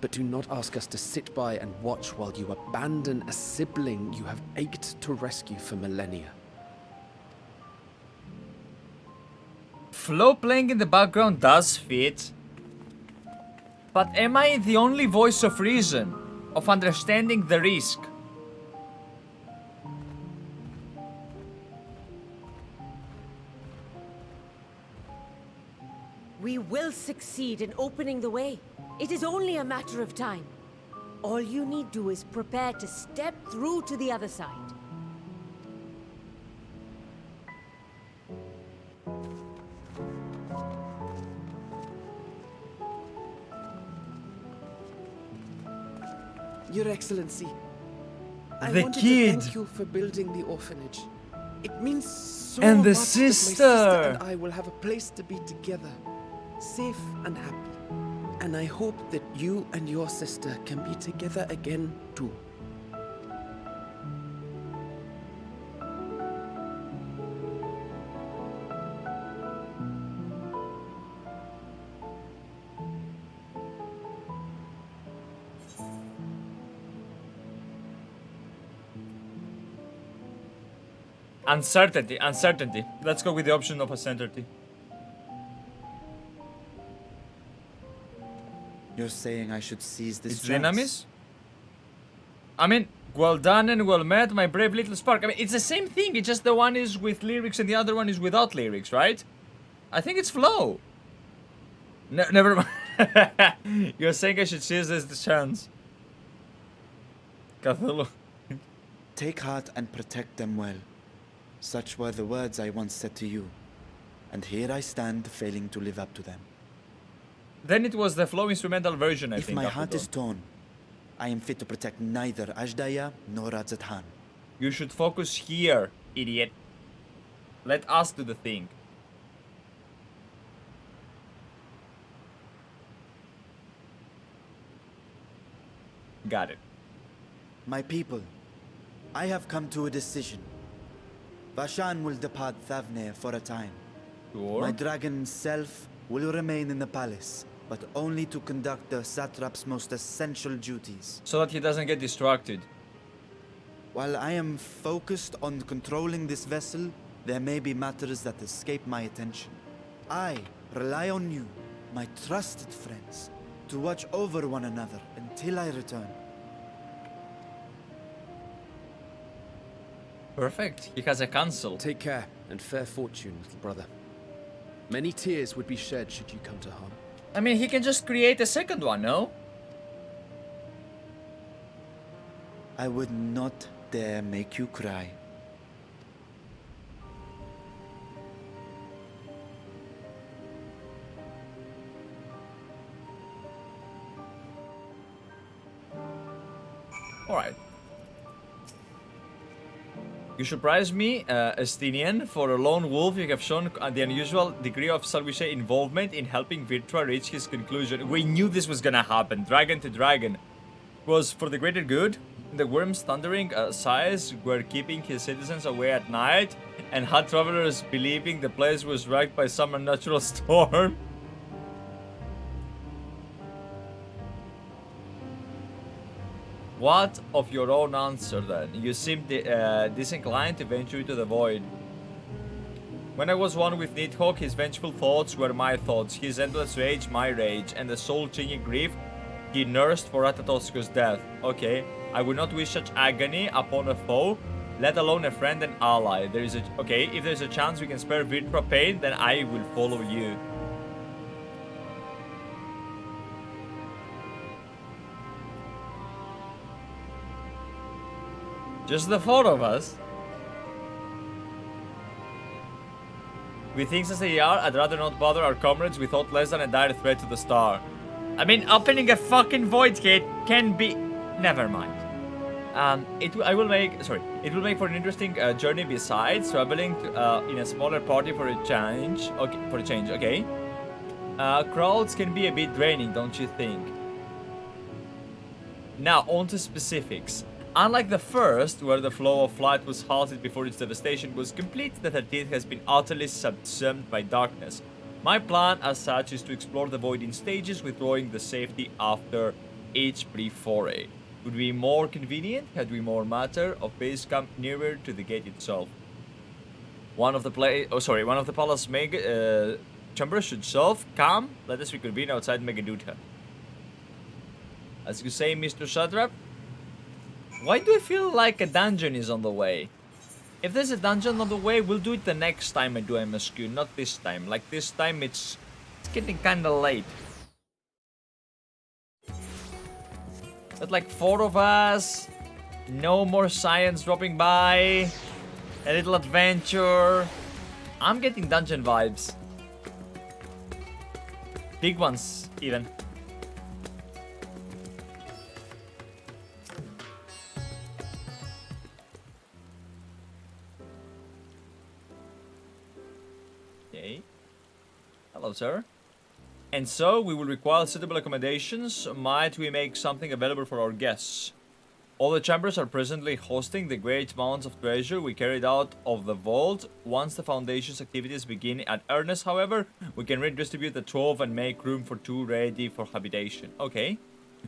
But do not ask us to sit by and watch while you abandon a sibling you have ached to rescue for millennia. Flo playing in the background does fit. But am I the only voice of reason? Of understanding the risk? We will succeed in opening the way. It is only a matter of time. All you need do is prepare to step through to the other side. Your Excellency, I The wanted kid. to thank you for building the orphanage. It means so And the much that my sister. sister and I will have a place to be together, safe and happy. And I hope that you and your sister can be together again too. Uncertainty, uncertainty. Let's go with the option of uncertainty. You're saying I should seize this It's chance? dynamis? I mean, well done and well met, my brave little spark. I mean, it's the same thing. It's just the one is with lyrics and the other one is without lyrics, right? I think it's flow. Never mind. You're saying I should seize this chance. Cthulhu. Take heart and protect them well. Such were the words I once said to you. And here I stand, failing to live up to them. Then it was the flow instrumental version, I If think. my after heart is that. torn, I am fit to protect neither Ajdaya nor Radzatan. You should focus here, idiot. Let us do the thing. Got it. My people, I have come to a decision. Vashan will depart Thavne for a time. Sure. My dragon self will remain in the palace, but only to conduct the Satrap's most essential duties. So that he doesn't get distracted. While I am focused on controlling this vessel, there may be matters that escape my attention. I rely on you, my trusted friends, to watch over one another until I return. Perfect. He has a council. Take care and fair fortune, little brother. Many tears would be shed should you come to harm. I mean, he can just create a second one, no? I would not dare make you cry. Alright. You surprise me, Estinian. For a lone wolf, you have shown the unusual degree of, shall we say, involvement in helping Virtua reach his conclusion. We knew this was gonna happen. Dragon to dragon. It was for the greater good. The worm's thundering sighs were keeping his citizens away at night, and had travelers believing the place was wrecked by some unnatural storm. What of your own answer then? You seem disinclined to venture into the void. When I was one with Nidhogg, his vengeful thoughts were my thoughts, his endless rage my rage, and the soul-chinging grief he nursed for Ratatosko's death. Okay, I would not wish such agony upon a foe, let alone a friend and ally. Okay, if there's a chance we can spare Virtua pain, then I will follow you. Just the four of us? With things as they are, I'd rather not bother our comrades with aught less than a dire threat to the star. I mean, opening a fucking void gate can be... Never mind. It will make for an interesting journey besides traveling in a smaller party for a change. Okay, Crowds can be a bit draining, don't you think? Now, on to specifics. Unlike the first, where the flow of light was halted before its devastation was complete, the 13th has been utterly subsumed by darkness. My plan, as such, is to explore the void in stages, withdrawing the safety after each brief foray. Would be more convenient had we more matter of base come nearer to the gate itself. One of the palace chambers should solve. Come, let us reconvene outside Megaduta. As you say, Mr. Satrap, why do I feel like a dungeon is on the way? If there's a dungeon on the way, we'll do it the next time I do MSQ, not this time. Like this time, it's getting kinda late. But like 4 of us, no more science dropping by, a little adventure. I'm getting dungeon vibes. Big ones, even. Okay. Hello, sir. And so, we will require suitable accommodations. Might we make something available for our guests? All the chambers are presently hosting the great amounts of treasure we carried out of the vault. Once the Foundation's activities begin at earnest, however, we can redistribute the 12 and make room for 2 ready for habitation. Okay.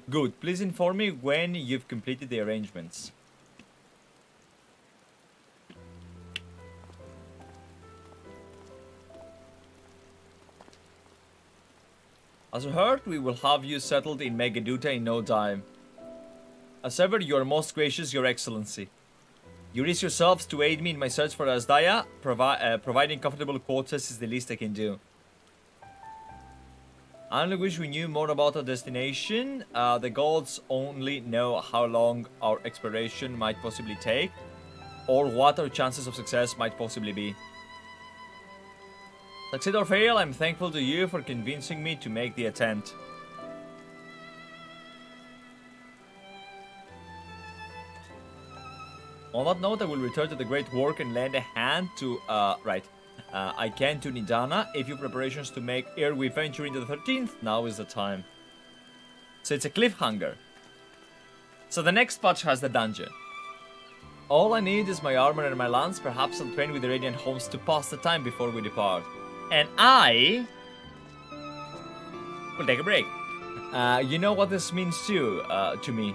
Good. Please inform me when you've completed the arrangements. As we heard, we will have you settled in Megaduta in no time. As ever, you are most gracious, Your Excellency. You risk yourselves to aid me in my search for Asdaya. Providing comfortable quarters is the least I can do. I only wish we knew more about our destination. The gods only know how long our exploration might possibly take, or what our chances of success might possibly be. Succeed or fail, I'm thankful to you for convincing me to make the attempt. On that note, I will return to the great work and lend a hand to, I can to Nidana. If you preparations to make ere we venture into the 13th, now is the time. So it's a cliffhanger. So the next patch has the dungeon. All I need is my armor and my lance. Perhaps I'll train with the Radiant Homes to pass the time before we depart. And I will take a break. You know what this means to me.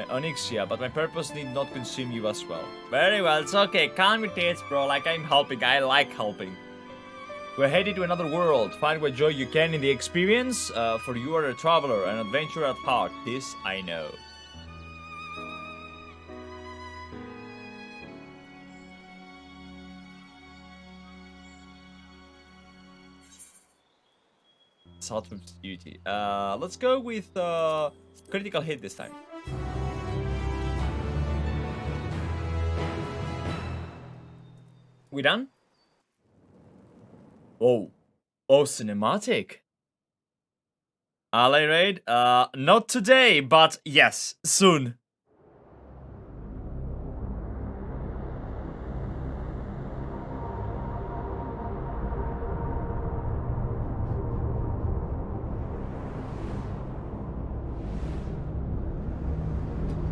Onyxia, but my purpose need not consume you as well. Very well, it's okay. Calm your tits, bro. Like, I'm helping. I like helping. We're headed to another world. Find what joy you can in the experience. For you are a traveler, an adventurer at heart. This I know. Satrap's duty. Let's go with critical hit this time. We done? Oh. Oh, cinematic. Ally raid? Not today, but yes, soon.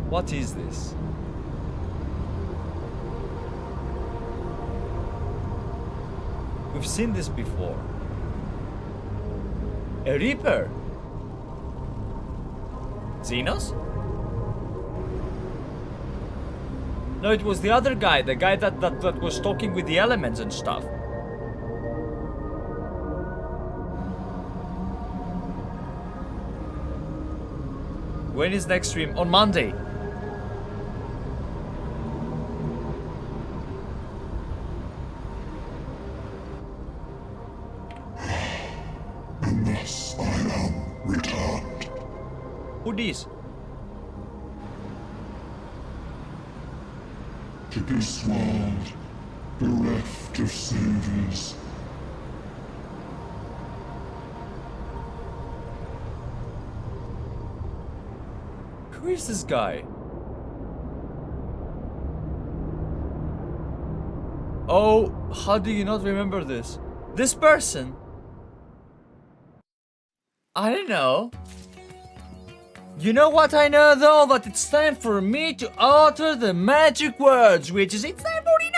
What is this? We've seen this before. A Reaper? Xenos? No, it was the other guy, the guy that was talking with the elements and stuff. When is next stream? On Monday. Thus I am returned. Who this? To this world, bereft of saviors. Who is this guy? Oh, how do you not remember this? This person? I don't know. You know what I know though? That it's time for me to utter the magic words, which is it's time for the